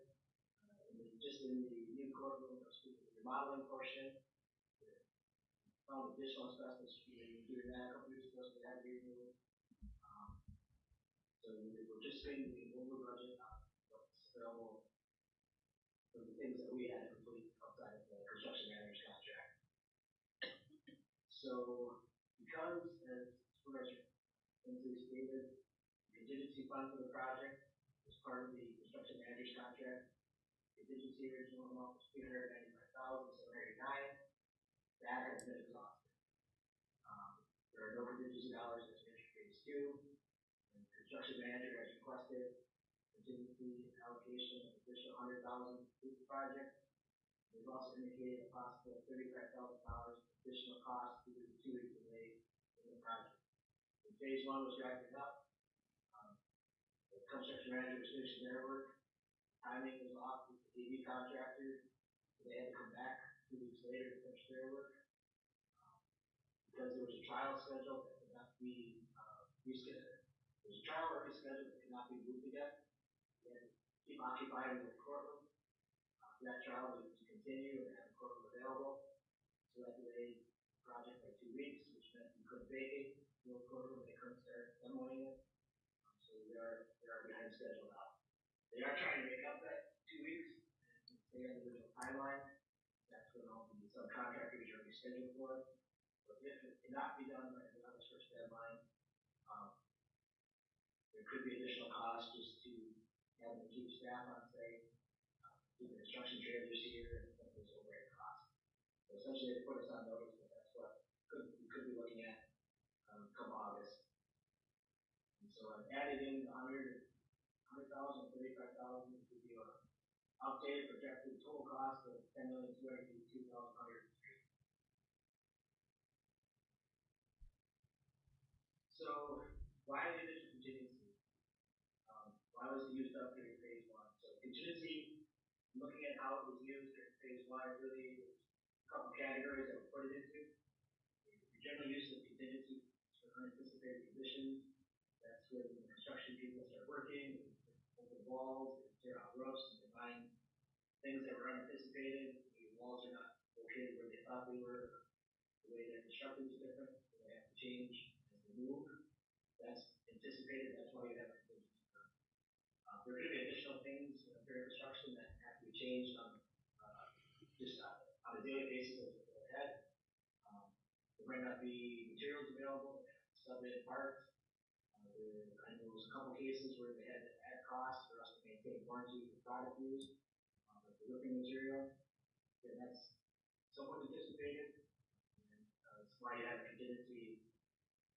Just in the new courtroom, the remodeling portion, found additional asbestos doing that a couple weeks ago, so we had to remove. So we're just spending the over budget on what's available for the things that we had to complete outside of the construction manager's contract. So because, as Supervisor Inslee stated, the contingency fund for the project was part of the construction manager's contract. Contingency original amount was 395,789. That has been exhausted. There are no contingency dollars as entry phase 2. And the construction manager has requested contingency allocation of additional 100,000 to the project. We've also indicated a possible $35,000 additional cost due to the 2-week delay in the project. When phase 1 was wrapping up, the construction manager was finishing their work. Timing was off with the AV contractor, so they had to come back 2 weeks later to finish their work. Because there was a trial schedule that could not be rescheduled. There was a trial already scheduled that could not be moved again. We had to keep occupying the courtroom. For that trial to continue and have the courtroom available. So that delayed the project by 2 weeks, which meant we couldn't vacate the old courtroom, they couldn't start demoing it. So they are behind schedule now. They are trying to make up that 2 weeks and stay on the original timeline. That's what all the subcontractors are already scheduled for. But if it cannot be done by the August 1st deadline, there could be additional costs just to have them keep staff on site, keep the construction trailers here, and some of those overhead costs. So essentially, they put us on notice that that's what we could be looking at come August. And so I've added in 100,000, 35,000 to give you an updated projected total cost of $10,282,103. So why the additional contingency? Why was it used up during phase 1? So contingency, looking at how it was used during phase 1, really a couple categories that we put it into. The general use of contingency for unanticipated conditions. That's when the construction people start working, open walls, tear out roofs, and they find things that were unanticipated. The walls are not located where they thought they were. The way they're constructed is different. So they have to change as they move. That's anticipated. That's why you have a contingency fund. There could be additional things during construction that have to be changed on on a daily basis as we go ahead. There might not be materials available. Sub in parts. I know there was a couple cases where they had to add costs for us to maintain warranty for product use, like the roofing material. And that's somewhat anticipated. And that's why you have a contingency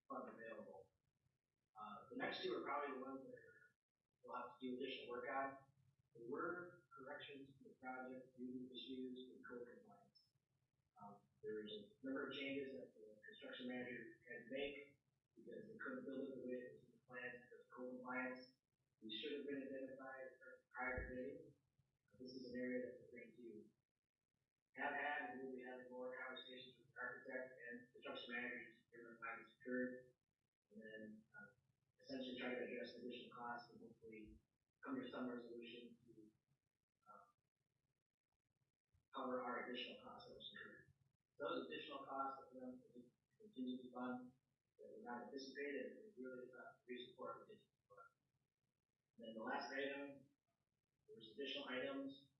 fund available. The next two are probably the ones that we'll have to do additional work on. There were corrections to the project due to issues with code compliance. There was a number of changes that the construction manager had to make because they couldn't build it the way it was in the plans because of code compliance. These should have been identified prior to bidding. This is an area that we're going to have had and will be having more conversations with the architect and construction managers to determine why this occurred, and then essentially try to address the additional costs and hopefully come to some resolution to cover our additional costs that was incurred. Those additional costs that went to the contingency fund that were not anticipated, and really is not the reason for a contingency fund. And then the last item, there was additional items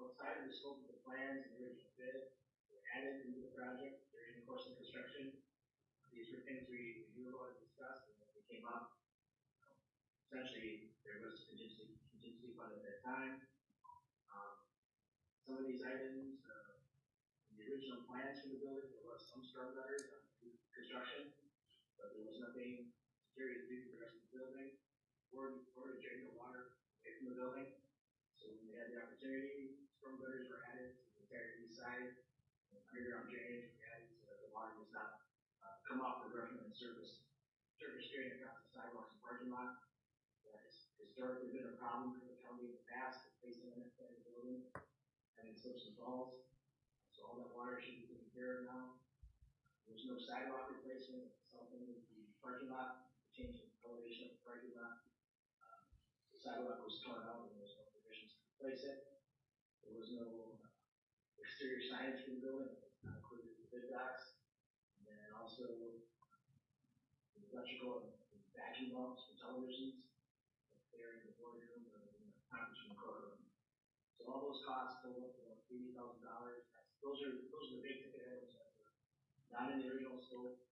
outside of the scope of the plans and the original bid were added into the project during the course of construction. These were things we knew about and discussed, and as they came up, essentially there was contingency fund at that time. Some of these items, in the original plans for the building, there was some storm gutters on the construction, but there was nothing serious to do for the rest of the building, or to drain the water away from the building. So when we had the opportunity, storm gutters were added to the entire east side, and underground drainage were added so that the water does not come off the roof and then surface drain across the sidewalks and parking lot. That has historically been a problem for the county in the past, placing in that kind of building, having slips and falls. So all that water should be taken care of now. There was no sidewalk replacement, something with the parking lot, change the elevation of the parking lot. The sidewalk was torn out and there was no provisions to replace it. There was no exterior signage for the building, it was not included in the bid docs. And then also the electrical and vacuum pumps for televisions there in the boardroom or in the conference room courtroom. So all those costs total up to about $80,000. Those are the big ticket items that were not in the original scope.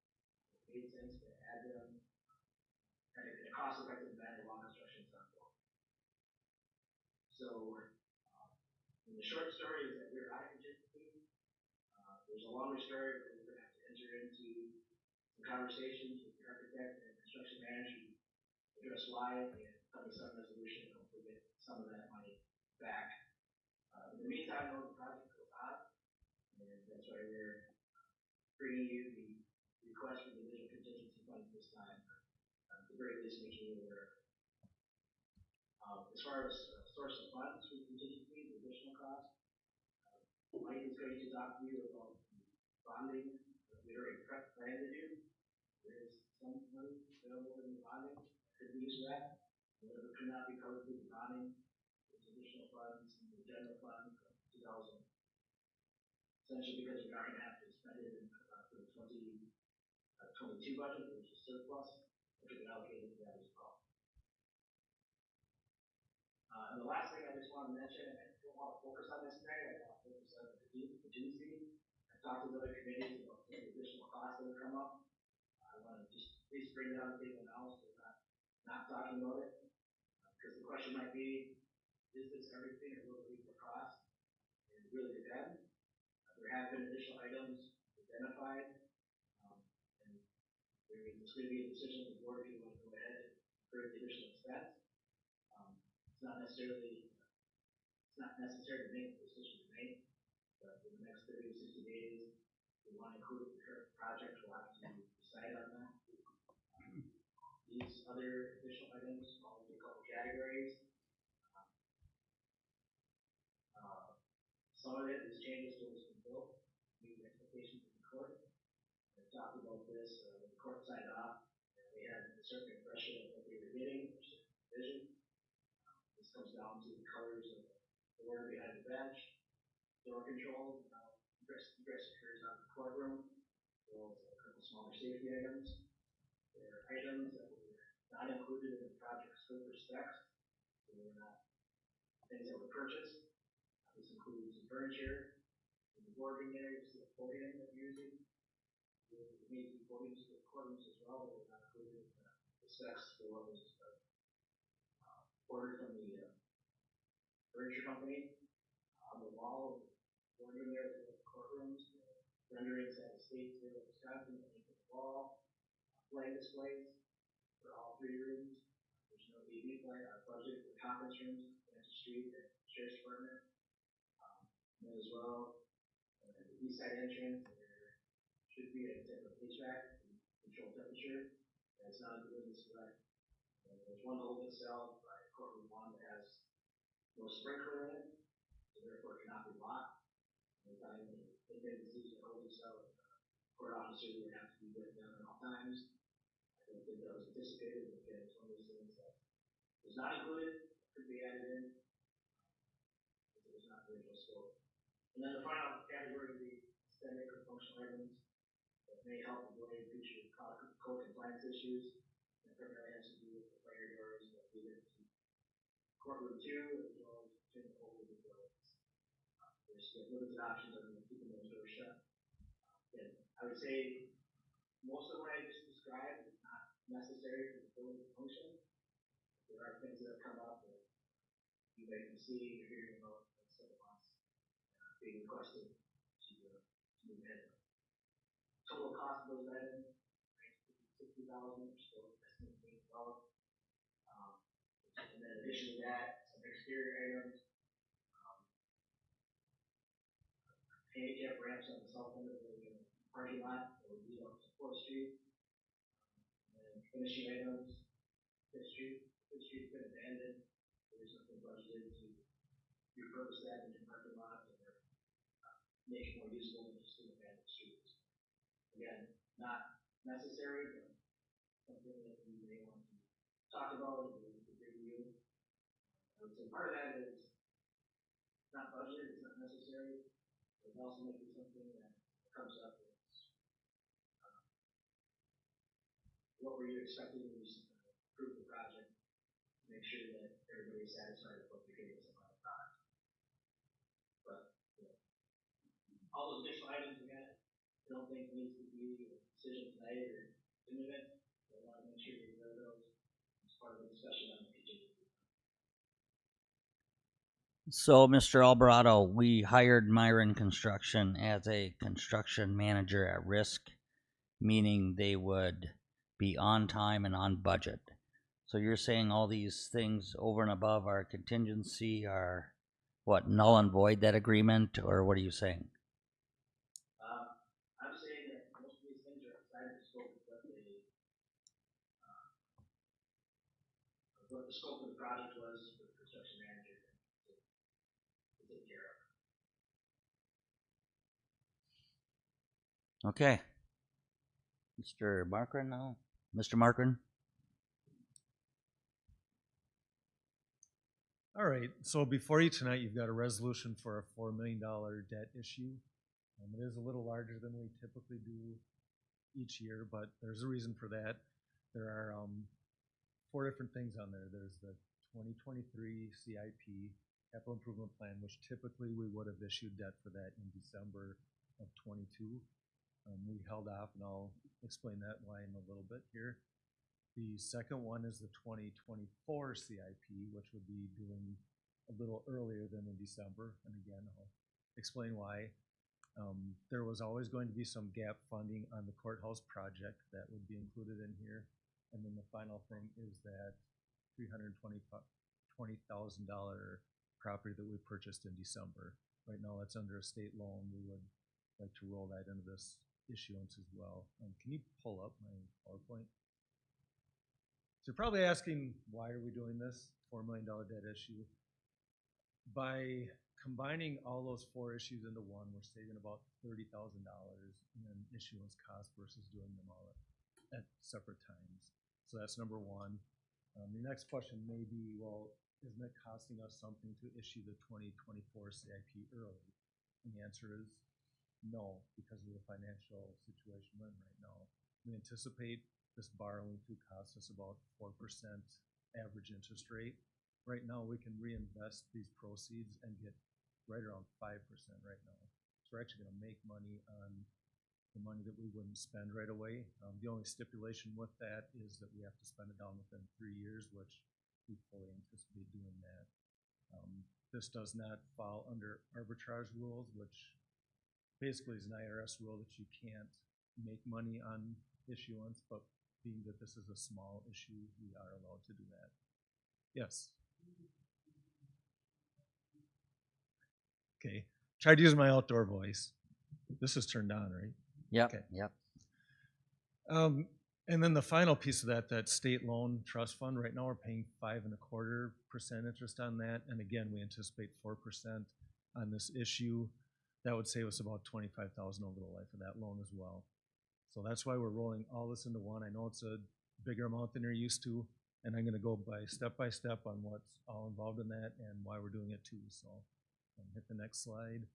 It made sense to add them in a cost-effective manner while construction is ongoing. So the short story is that we're out of contingency. There's a longer story, but we're going to have to enter into some conversations with the architect and construction manager to address why and come to some resolution and hopefully get some of that money back. In the meantime, though, the project goes on, and that's why we're bringing you the request for the additional contingency fund this time. At the very least, making you aware. As far as source of funds for the contingency, the additional cost, Mike is going to talk to you about bonding that we already planned to do. There is some money available in the bonding that could be used for that. Whatever could not be covered through the bonding, there's additional funds in the general fund for 2000. Essentially because we're not going to have to spend it for the 2022 budget, which is surplus, which will be allocated to that as well. And the last thing I just want to mention, I don't want to focus on this tonight, I want to focus on the contingency. I talked to other committees about some of the additional costs that have come up. I want to just at least bring it on the table now so we're not talking about it. Because the question might be, is this everything or will it be for cost? And it really depends. There have been additional items identified, and it's going to be a decision of the board if you want to go ahead and incur the additional expense. It's not necessary to make the decision tonight, but in the next 30 to 60 days, we want to include the current project, we'll have to decide on that. These other additional items fall into a couple categories. Some of it is changes to what's been built, meeting expectations of the court. I talked about this when the court signed off, and they had a certain impression of what they were getting, or certain vision. This comes down to the colors of the word behind the bench, door controls, and how egress occurs out of the courtroom, as well as a couple smaller safety items. There are items that were not included in the project scope or specs, so they were not things that were purchased. This includes some furniture in the boardroom there. You see a podium that you're using. We made some podiums for the courtrooms as well. They were not included in the specs for what was ordered from the furniture company. On the wall, the boardroom there, as well as the courtrooms, the renderings at the state of Wisconsin, the link of the wall, flag displays for all three rooms. There's no AV flag budget for conference rooms, Nancy Street, and Sheriff's Department. And then as well, at the east side entrance, there should be a type of HVAC to control temperature. That's not included in this spec. There's one holding cell by courtroom one that has no sprinkler in it, so therefore it cannot be locked. the time they made the decision to hold themselves, court officer would have to be with them at all times. I don't think that was anticipated, but again, it's one of those things that was not included, could be added in, if it was not the original scope. And then the final category would be systemic or functional items that may help avoid future code compliance issues. That primarily has to do with the fire doors that lead into courtroom 2, as well as between the whole of the buildings. There's limited options on keeping those doors shut. And I would say most of what I just described is not necessary for the building to function. There are things that have come up that you may be seeing or hearing about in several months being requested to move ahead. Total cost of those items, $60,000, we're still estimating $12,000. And then in addition to that, some exterior items, handicap ramps on the south end of the parking lot that would lead up to 4th Street. And then finishing items, 5th Street. 5th Street's been abandoned. There's nothing budgeted to repurpose that into parking lot or make it more usable than just an abandoned street. Again, not necessary, but something that we may want to talk about and review. I would say part of that is not budgeted, it's not necessary. It also might be something that comes up with what were you expecting when you approve the project, to make sure that everybody's satisfied with what you're getting as a final product. But all those additional items again, I don't think needs to be a decision tonight or imminent. I want to make sure you know those as part of the discussion on the contingency. So, Mr. Alvarado, we hired Myron Construction as a construction manager at risk, meaning they would be on time and on budget. So you're saying all these things over and above our contingency are what, null and void that agreement, or what are you saying? I'm saying that most of these things are outside of the scope of what the scope of the project was for the construction manager to take care of. Okay. Mr. Markren now? Mr. Markren? All right, so before you tonight, you've got a resolution for a $4 million debt issue. It is a little larger than we typically do each year, but there's a reason for that. There are 4 different things on there. There's the 2023 CIP, Capital Improvement Plan, which typically we would have issued debt for that in December of 22. We held off, and I'll explain that why in a little bit here. The second one is the 2024 CIP, which would be doing a little earlier than in December. And again, I'll explain why. There was always going to be some gap funding on the courthouse project that would be included in here. And then the final thing is that $320,000 property that we purchased in December. Right now, it's under a state loan. We would like to roll that into this issuance as well. Can you pull up my PowerPoint? So you're probably asking, why are we doing this $4 million debt issue? By combining all those 4 issues into one, we're saving about $30,000 in issuance cost versus doing them all at separate times. So that's number one. The next question may be, well, isn't it costing us something to issue the 2024 CIP early? And the answer is no, because of the financial situation we're in right now. We anticipate this borrowing to cost us about 4% average interest rate. Right now, we can reinvest these proceeds and get right around 5% right now. So we're actually going to make money on the money that we wouldn't spend right away. The only stipulation with that is that we have to spend it down within 3 years, which we fully anticipate doing that. This does not fall under arbitrage rules, which basically is an IRS rule that you can't make money on issuance, but being that this is a small issue, we are allowed to do that. Yes. Okay, tried to use my outdoor voice. This is turned on, right? Yep. Okay. Yep. And then the final piece of that state loan trust fund, right now we're paying 5.25% interest on that. And again, we anticipate 4% on this issue. that would save us about $25,000 over the life of that loan as well. So that's why we're rolling all this into one. I know it's a bigger amount than you're used to, and I'm gonna go by step on what's all involved in that and why we're doing it too. So hit the next slide.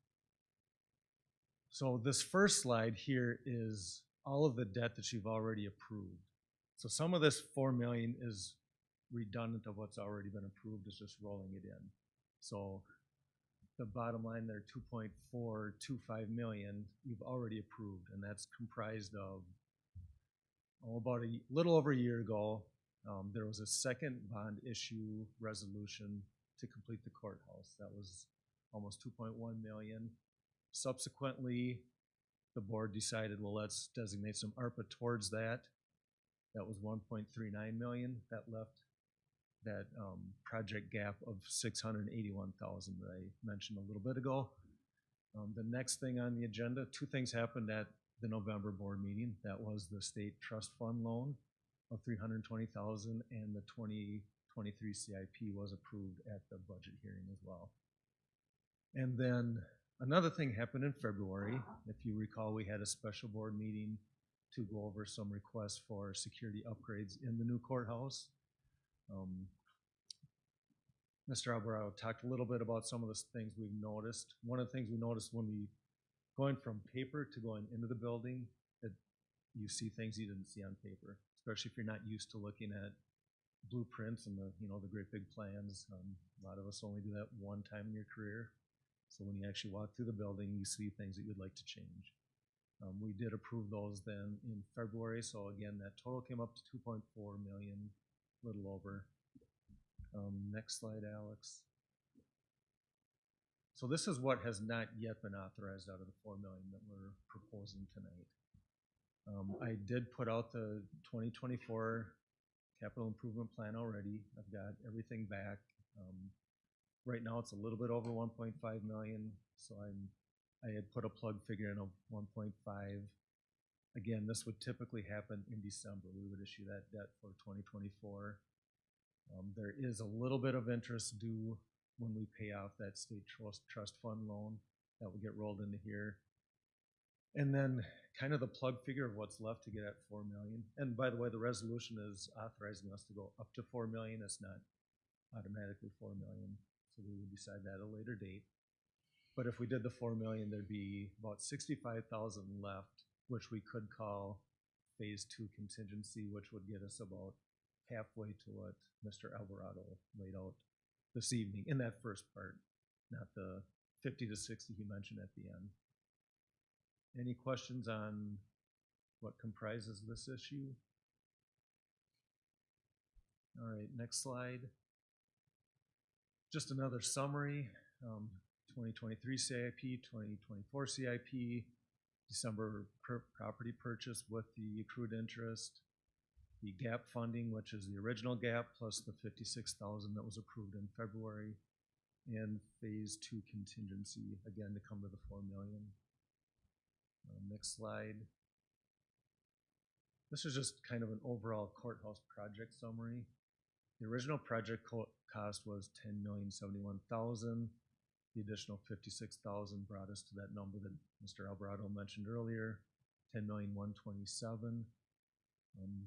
So this first slide here is all of the debt that you've already approved. So some of this 4 million is redundant of what's already been approved, is just rolling it in. So the bottom line there, 2.425 million, you've already approved, and that's comprised of about a little over a year ago, there was a second bond issue resolution to complete the courthouse. That was almost 2.1 million. Subsequently, the board decided, well, let's designate some ARPA towards that. That was 1.39 million. That left that project gap of 681,000 that I mentioned a little bit ago. The next thing on the agenda, two things happened at the November board meeting. That was the state trust fund loan of 320,000, and the 2023 CIP was approved at the budget hearing as well. And then another thing happened in February. If you recall, we had a special board meeting to go over some requests for security upgrades in the new courthouse. Mr. Alvarado talked a little bit about some of the things we've noticed. One of the things we noticed when we going from paper to going into the building, that you see things you didn't see on paper, especially if you're not used to looking at blueprints and the great big plans. A lot of us only do that one time in your career. So when you actually walk through the building, you see things that you'd like to change. We did approve those then in February. So again, that total came up to 2.4 million, a little over. Next slide, Alex. So this is what has not yet been authorized out of the 4 million that we're proposing tonight. I did put out the 2024 capital improvement plan already. I've got everything back. Right now it's a little bit over 1.5 million. So I had put a plug figure in of 1.5. Again, this would typically happen in December. We would issue that debt for 2024. There is a little bit of interest due when we pay off that state trust fund loan that will get rolled into here. And then kind of the plug figure of what's left to get at 4 million. And by the way, the resolution is authorizing us to go up to 4 million. It's not automatically 4 million. So we would decide that at a later date. But if we did the 4 million, there'd be about 65,000 left, which we could call phase 2 contingency, which would get us about halfway to what Mr. Alvarado laid out this evening in that first part, not the 50 to 60 he mentioned at the end. Any questions on what comprises this issue? All right, next slide. Just another summary. 2023 CIP, 2024 CIP, December property purchase with the accrued interest, the gap funding, which is the original gap, plus the 56,000 that was approved in February, and phase 2 contingency, again, to come to the 4 million. Next slide. This is just kind of an overall courthouse project summary. The original project cost was $10,071,000. The additional 56,000 brought us to that number that Mr. Alvarado mentioned earlier, $10,127,000.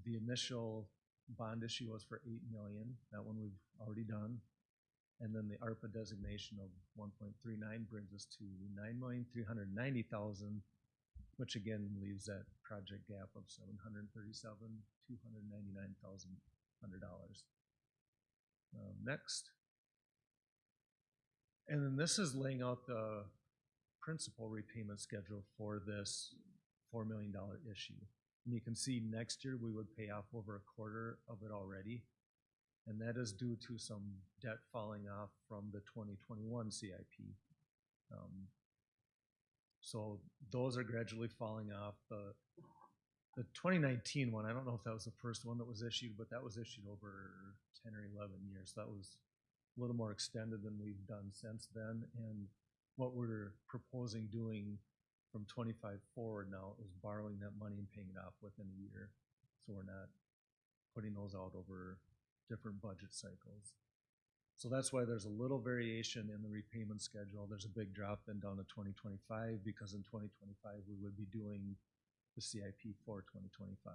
The initial bond issue was for $8 million. That one we've already done. And then the ARPA designation of 1.39 brings us to $9,390,000, which again leaves that project gap of $737,299,100. Next. And then this is laying out the principal repayment schedule for this $4 million issue. And you can see next year we would pay off over a quarter of it already. And that is due to some debt falling off from the 2021 CIP. So those are gradually falling off. The 2019 one, I don't know if that was the first one that was issued, but that was issued over 10 or 11 years. So that was a little more extended than we've done since then. And what we're proposing doing from 25 forward now is borrowing that money and paying it off within a year. So we're not putting those out over different budget cycles. So that's why there's a little variation in the repayment schedule. There's a big drop then down to 2025 because in 2025 we would be doing the CIP for 2025.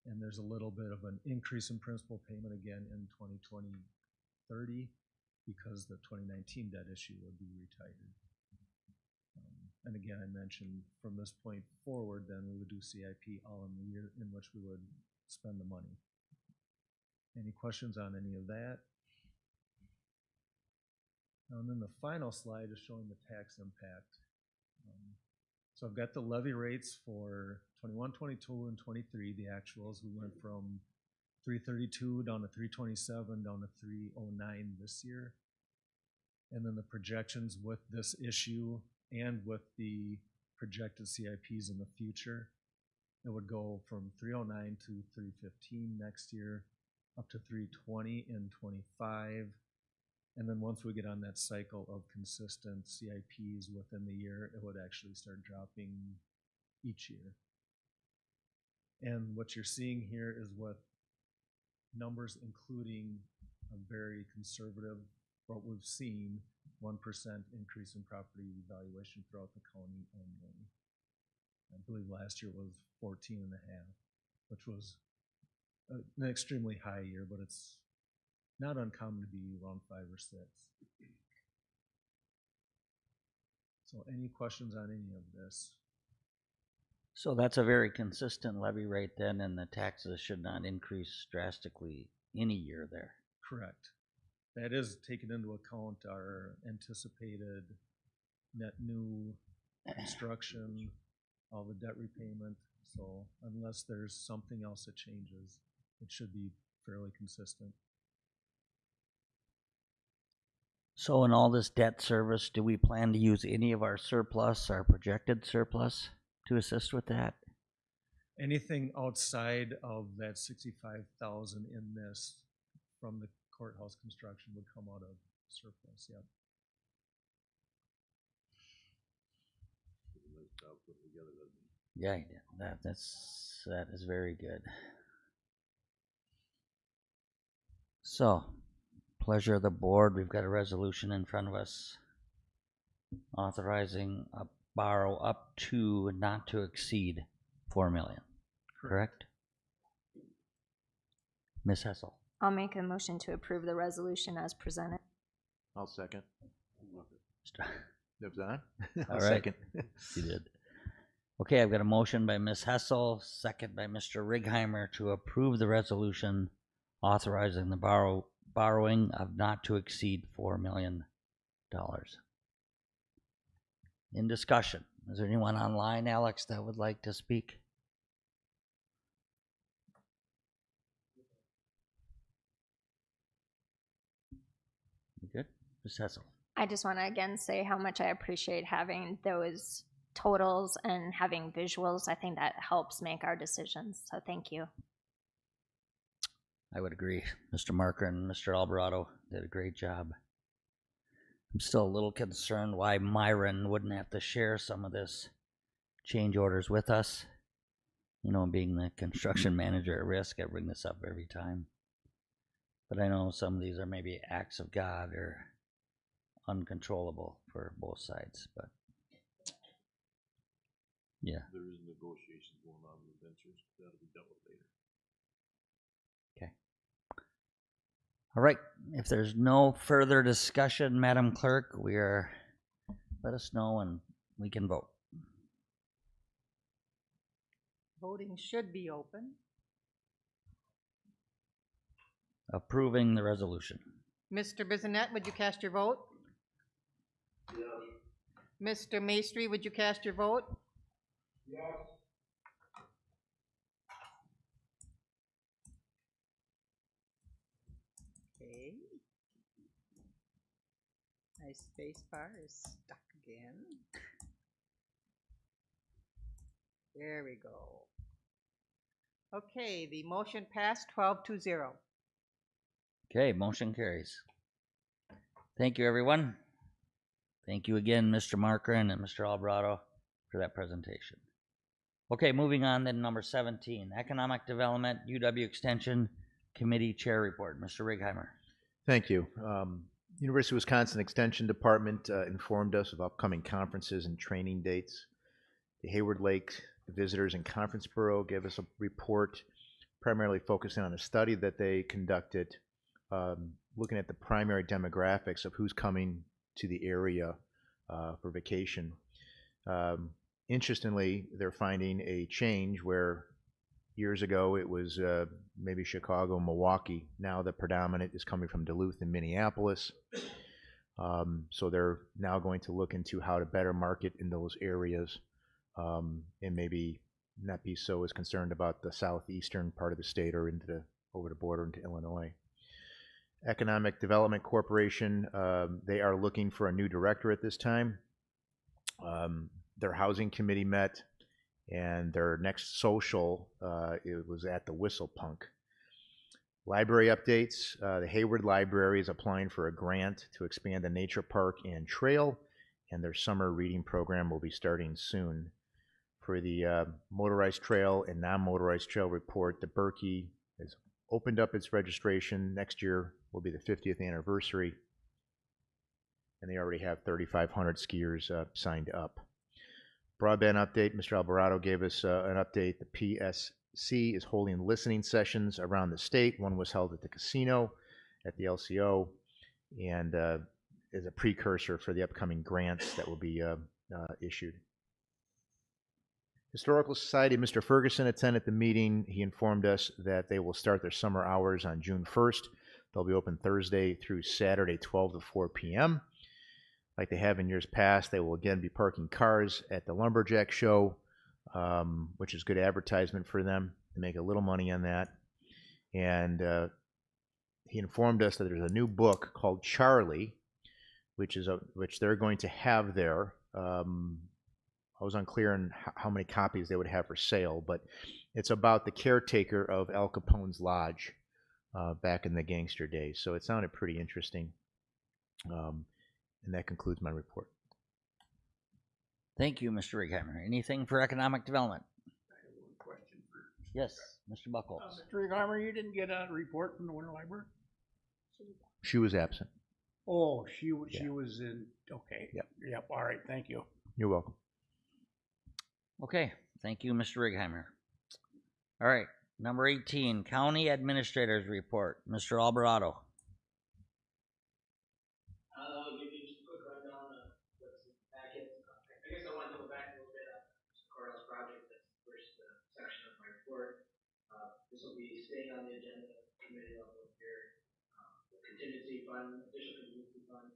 And there's a little bit of an increase in principal payment again in 2030 because the 2019 debt issue would be retired. And again, I mentioned from this point forward, then we would do CIP all in the year in which we would spend the money. Any questions on any of that? And then the final slide is showing the tax impact. So I've got the levy rates for 21, 22, and 23, the actuals. We went from 332 down to 327 down to 309 this year. And then the projections with this issue and with the projected CIPs in the future, it would go from 309 to 315 next year, up to 320 in 25. And then once we get on that cycle of consistent CIPs within the year, it would actually start dropping each year. And what you're seeing here is what numbers including a very conservative, what we've seen, 1% increase in property valuation throughout the county only. I believe last year was 14.5, which was an extremely high year, but it's not uncommon to be around 5 or 6. So any questions on any of this? So that's a very consistent levy rate then, and the taxes should not increase drastically any year there. Correct. That is taken into account our anticipated net new construction, all the debt repayment. So unless there's something else that changes, it should be fairly consistent. So in all this debt service, do we plan to use any of our surplus, our projected surplus, to assist with that? Anything outside of that 65,000 in this from the courthouse construction would come out of surplus, yep. Yeah, he did. That is very good. So, pleasure of the board. We've got a resolution in front of us authorizing a borrow up to not to exceed $4 million. Correct? Ms. Hessel. I'll make a motion to approve the resolution as presented. I'll second. It was on? All I'll right. second. You did. Okay, I've got a motion by Ms. Hessel, second by Mr. Righeimer to approve the resolution authorizing the borrowing of not to exceed $4 million. In discussion, is there anyone online, Alex, that would like to speak? You good? Ms. Hessel. I just want to again say how much I appreciate having those totals and having visuals. I think that helps make our decisions. So thank you. I would agree. Mr. Marker and Mr. Alvarado did a great job. I'm still a little concerned why Myron wouldn't have to share some of this change orders with us. You know, being the construction manager at risk, I bring this up every time. But I know some of these are maybe acts of God or uncontrollable for both sides, but yeah. There is negotiations going on with ventures. That'll be dealt with later. Okay. All right. If there's no further discussion, Madam Clerk, let us know and we can vote. Voting should be open. Approving the resolution. Mr. Bissonnette, would you cast your vote? Yes. Mr. Maestri, would you cast your vote? Yes. Okay. My space bar is stuck again. There we go. Okay, the motion passed 12-0. Okay, motion carries. Thank you, everyone. Thank you again, Mr. Markran and Mr. Alvarado, for that presentation. Okay, moving on then, number 17, Economic Development, UW Extension Committee Chair Report. Mr. Righeimer. Thank you. University of Wisconsin Extension Department informed us of upcoming conferences and training dates. The Hayward Lake Visitors and Conference Bureau gave us a report primarily focusing on a study that they conducted, looking at the primary demographics of who's coming to the area for vacation. Interestingly, they're finding a change where years ago it was maybe Chicago, Milwaukee. Now the predominant is coming from Duluth and Minneapolis. So they're now going to look into how to better market in those areas, and maybe not be so as concerned about the southeastern part of the state or over the border into Illinois. Economic Development Corporation, they are looking for a new director at this time. Their housing committee met, and their next social, it was at the Whistle Punk. Library updates, the Hayward Library is applying for a grant to expand the nature park and trail, and their summer reading program will be starting soon. For the motorized trail and non-motorized trail report, the Berkey has opened up its registration. Next year will be the 50th anniversary, and they already have 3,500 skiers signed up. Broadband update, Mr. Alvarado gave us an update. The PSC is holding listening sessions around the state. One was held at the casino, at the LCO, and is a precursor for the upcoming grants that will be issued. Historical Society, Mr. Ferguson attended the meeting. He informed us that they will start their summer hours on June 1st. They'll be open Thursday through Saturday, 12 to 4 p.m. Like they have in years past, they will again be parking cars at the Lumberjack Show, which is good advertisement for them. They make a little money on that. And he informed us that there's a new book called Charlie, which they're going to have there. I was unclear on how many copies they would have for sale, but it's about the caretaker of Al Capone's lodge back in the gangster days. So it sounded pretty interesting. And that concludes my report. Thank you, Mr. Righeimer. Anything for economic development? I have one question for. Yes, Mr. Buckles. Mr. Righeimer, you didn't get a report from the Winter Library? She was absent. Oh, she was Yeah. in, okay. Yep. All right, thank you. You're welcome. Okay, thank you, Mr. Righeimer. All right, number 18, County Administrator's Report. Mr. Alvarado. I'll give you just a quick rundown of what's in the packet. I guess I want to go back a little bit on the courthouse project. That's the first section of my report. This will be staying on the agenda committee level here. The contingency fund, additional contingency fund.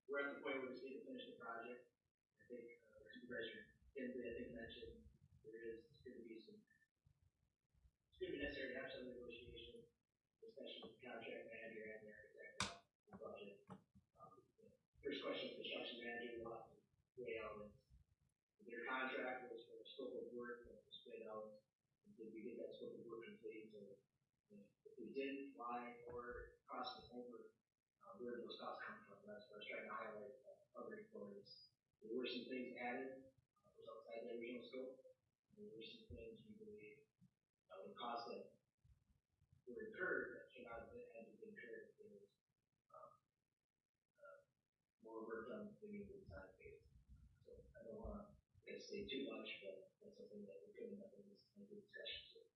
We're at the point where we just need to finish the project. I think Supervisor Kinsley, mentioned it's going to be necessary to have some negotiation, especially with the contract manager and the architect on budget. First question, construction manager, we'll have to weigh out their contract was for the scope of work that was weighed out. Did we get that scope of work complete? So if we didn't, why, or cost was over, where did those costs come from? That's what I was trying to highlight other employees. There were some things added was outside the original scope. There were some things we believe the costs that were incurred that should not have been had to be incurred if there was more work done maybe the design phase. So I don't want to say too much, but that's something that we could end up in this discussions with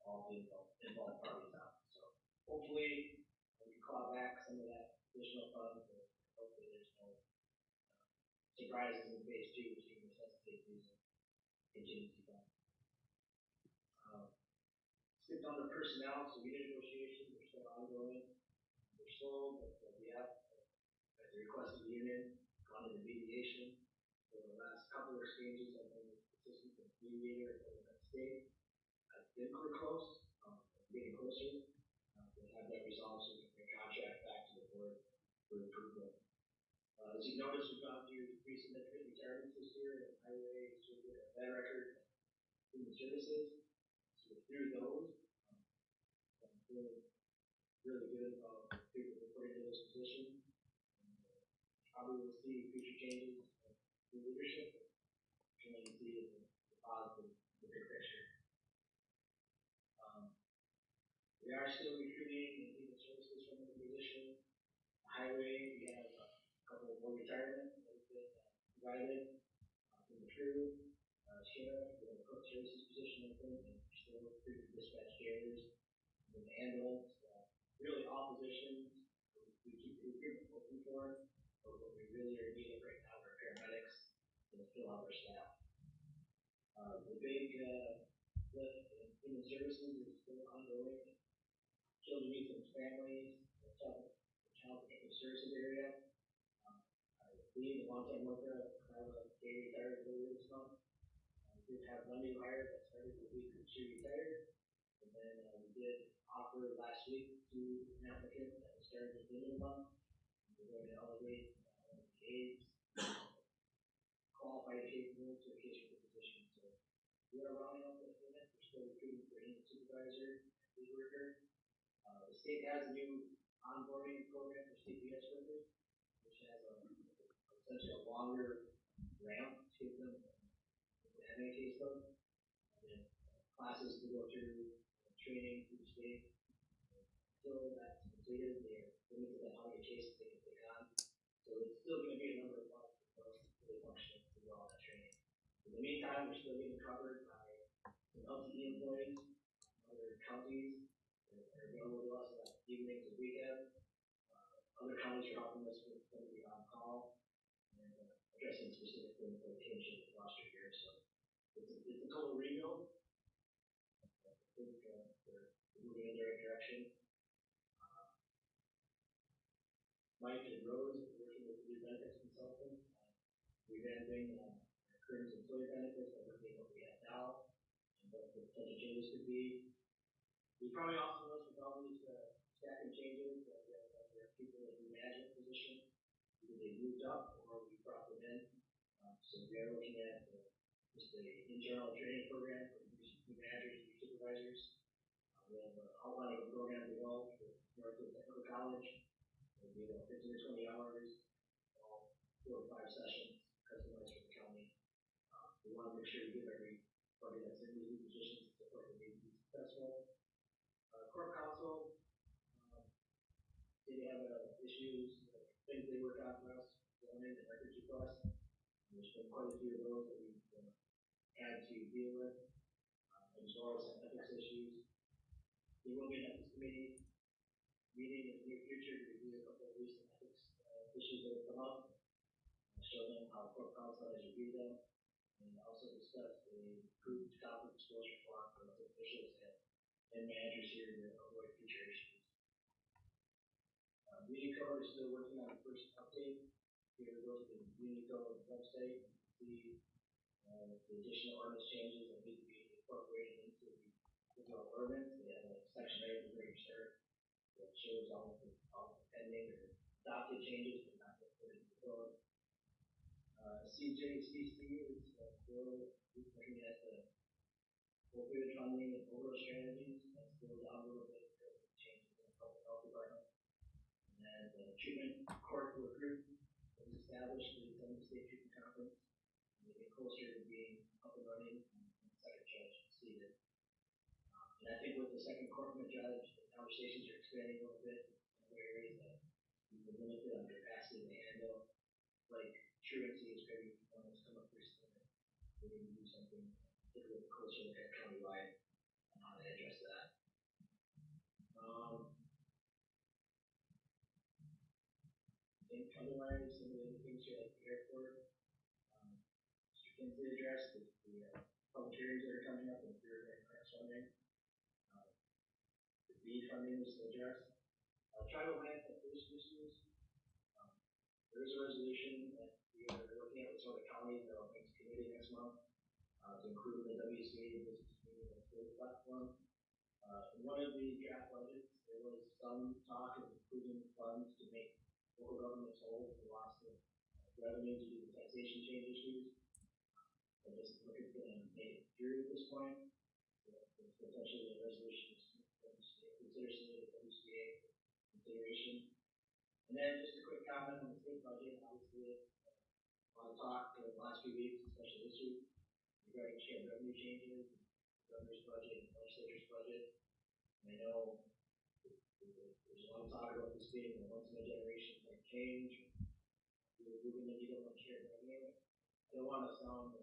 all the involved parties out. So hopefully we can claw back some of that additional funds, but hopefully there's no surprises in phase two, which can necessitate using contingency fund. Skipped on the personnel, so union negotiations are still ongoing. They're slow, but we have, at the request of the union, gone into mediation. For the last couple of exchanges, I've been consistent with the mediator for the state. I've been pretty close, getting closer. We'll have that resolved so we can bring contract back to the board for approval. As you notice, we've gone through three significant retirements this year in highway, bad record, human services. So through those, I'm feeling really good about the people we're putting into those positions. Probably will see future changes in leadership. Trying to see the positive, the big picture. We are still recruiting in human services from the position. Highway, we have a couple more retirements that have been provided from the crew. Sheriff, we have a court services position open, and we're still recruiting dispatch carriers in the ambulance. Really all positions we keep the recruitment open for, but what we really are needing right now are paramedics to fill out our staff. The big lift in human services is still ongoing. Children, youth, and families, the child protective services area. I believe the long-term worker, Carla Gay, retired earlier this month. We did have one new hire that started the week that she retired. And then we did offer last week to an applicant that was started at the end of the month. We're going to elevate Gabe's qualified capable to a case for the position. So we are rounding up the limit. We're still recruiting for any supervisor and lead worker. The state has a new onboarding program for CPS workers, which has essentially a longer ramp to give them the MA caseload, and then classes to go through, training through the state. Until that's completed, they are limited to how many cases they can take on. So it's still going to be a number of months before it's fully functional through all that training. In the meantime, we're still getting covered by some LTE employees, other counties that are available to us like evenings and weekends. Other counties are helping us with some of the on-call and addressing specifically the change in the roster here. So it's a total rebuild. I think we're moving in the right direction. Mike and Rose are working with the new benefits consultant, revamping our current employee benefits by looking at what we have now and what the potential changes could be. You probably also noticed with all these staffing changes that we have people in the management position, either they moved up or we brought them in. So we are looking at just an internal training program for new managers and new supervisors. We have an outline of a program developed with Northwood Technical College. It'll be about 15 to 20 hours, 4 or 5 sessions, customized for the county. We want to make sure we give everybody that's in these positions the support they need to be successful. Corp Council did have issues, things they work on for us, zoning and records requests. There's been quite a few of those that we've had to deal with, as well as some ethics issues. There will be an ethics committee meeting in the near future to review a couple of recent ethics issues that have come up, show them how Corp Council has reviewed them, and also discuss the improved conflict disclosure form for elected officials and managers here to avoid future issues. Meeting Code is still working on the first update. Here we go to the Meeting Code website and see the additional ordinance changes that need to be incorporated into the overall ordinance. They have a section there at the very start that shows all the pending or adopted changes but not yet put into the code. CJCC is still looking at the opioid funding and overall strategies. That's still down a little bit because of the changes in the public health department. And then the treatment court work group was established to attend the state treatment conference. And they get closer to being up and running and the second judge seated. And I think with the second courtroom judge, the conversations are expanding a little bit in other areas that we've been limited on capacity to handle. Like truancy is very one that's come up recently. We need to do something, take a little closer look at countywide and how they address that. I think otherwise, some of the other things here like the airport, Mr. Kinsley addressed the public hearings that are coming up and the beer grant funding. The BEAD funding was addressed. Tribal land taxation issues. There is a resolution that we are working at with some of the counties that will bring to committee next month to include the WCA business community platform. In one of the draft budgets, there was some talk of including funds to make local governments whole for loss of revenue due to the taxation change issues. I just look at going to make it through at this point. There's potentially a resolution to consider some of the WCA consideration. And then just a quick comment on the state budget. Obviously, a lot of talk in the last few weeks, especially this week, regarding revenue changes, the governor's budget, and the legislature's budget. And I know anticipating a once in a generation type change. We're moving the needle on shared revenue. I don't want to sound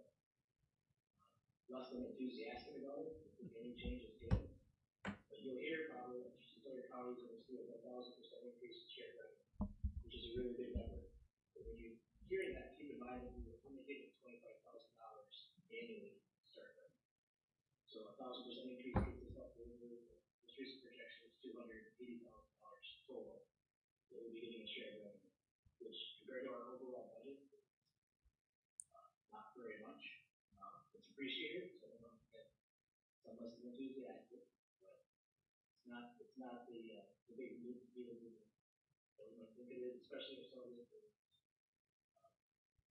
less than enthusiastic about it. I think any change is good. But you'll hear probably that Sawyer County is going to see a 1,000% increase in shared revenue, which is a really big number. But when you're hearing that, keep in mind that we were only getting $25,000 annually to start with. So a 1,000% increase gets us up to the most recent projection is $280,000 total that we'll be getting in shared revenue, which compared to our overall budget, not very much. It's appreciated, so I don't know if I'm less than enthusiastic, but it's not the big needle mover that we might think it is, especially if some of it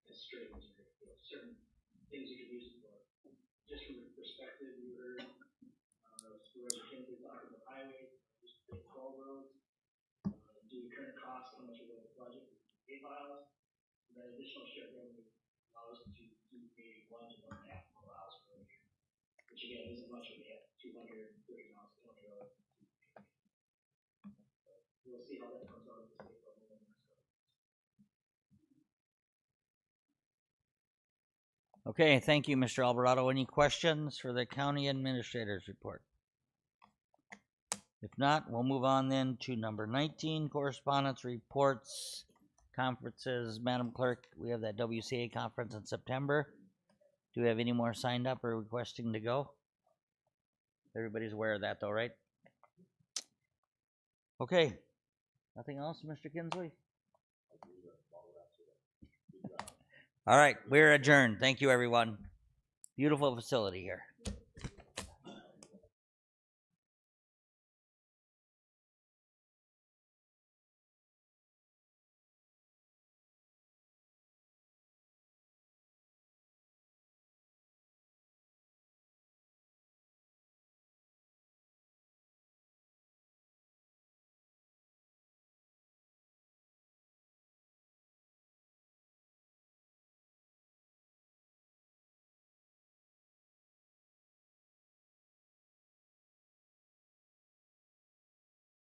has strings or certain things you can use it for. Just from the perspective, we heard Supervisor Kinsley talking about highway, just big toll roads, doing current costs, how much we're going to budget, 8 miles, and then additional shared revenue allows us to do maybe 1 to 1.5 more miles per year, which again isn't much when we have 230 miles of county road. We'll see how that comes out at the state level in the next couple. Okay, thank you, Mr. Alvarado. Any questions for the county administrator's report? If not, we'll move on then to number 19, correspondence reports, conferences. Madam Clerk, we have that WCA conference in September. Do we have any more signed up or requesting to go? Everybody's aware of that though, right? Okay. Nothing else, Mr. Kinsley? All right, we're adjourned. Thank you, everyone. Beautiful facility here.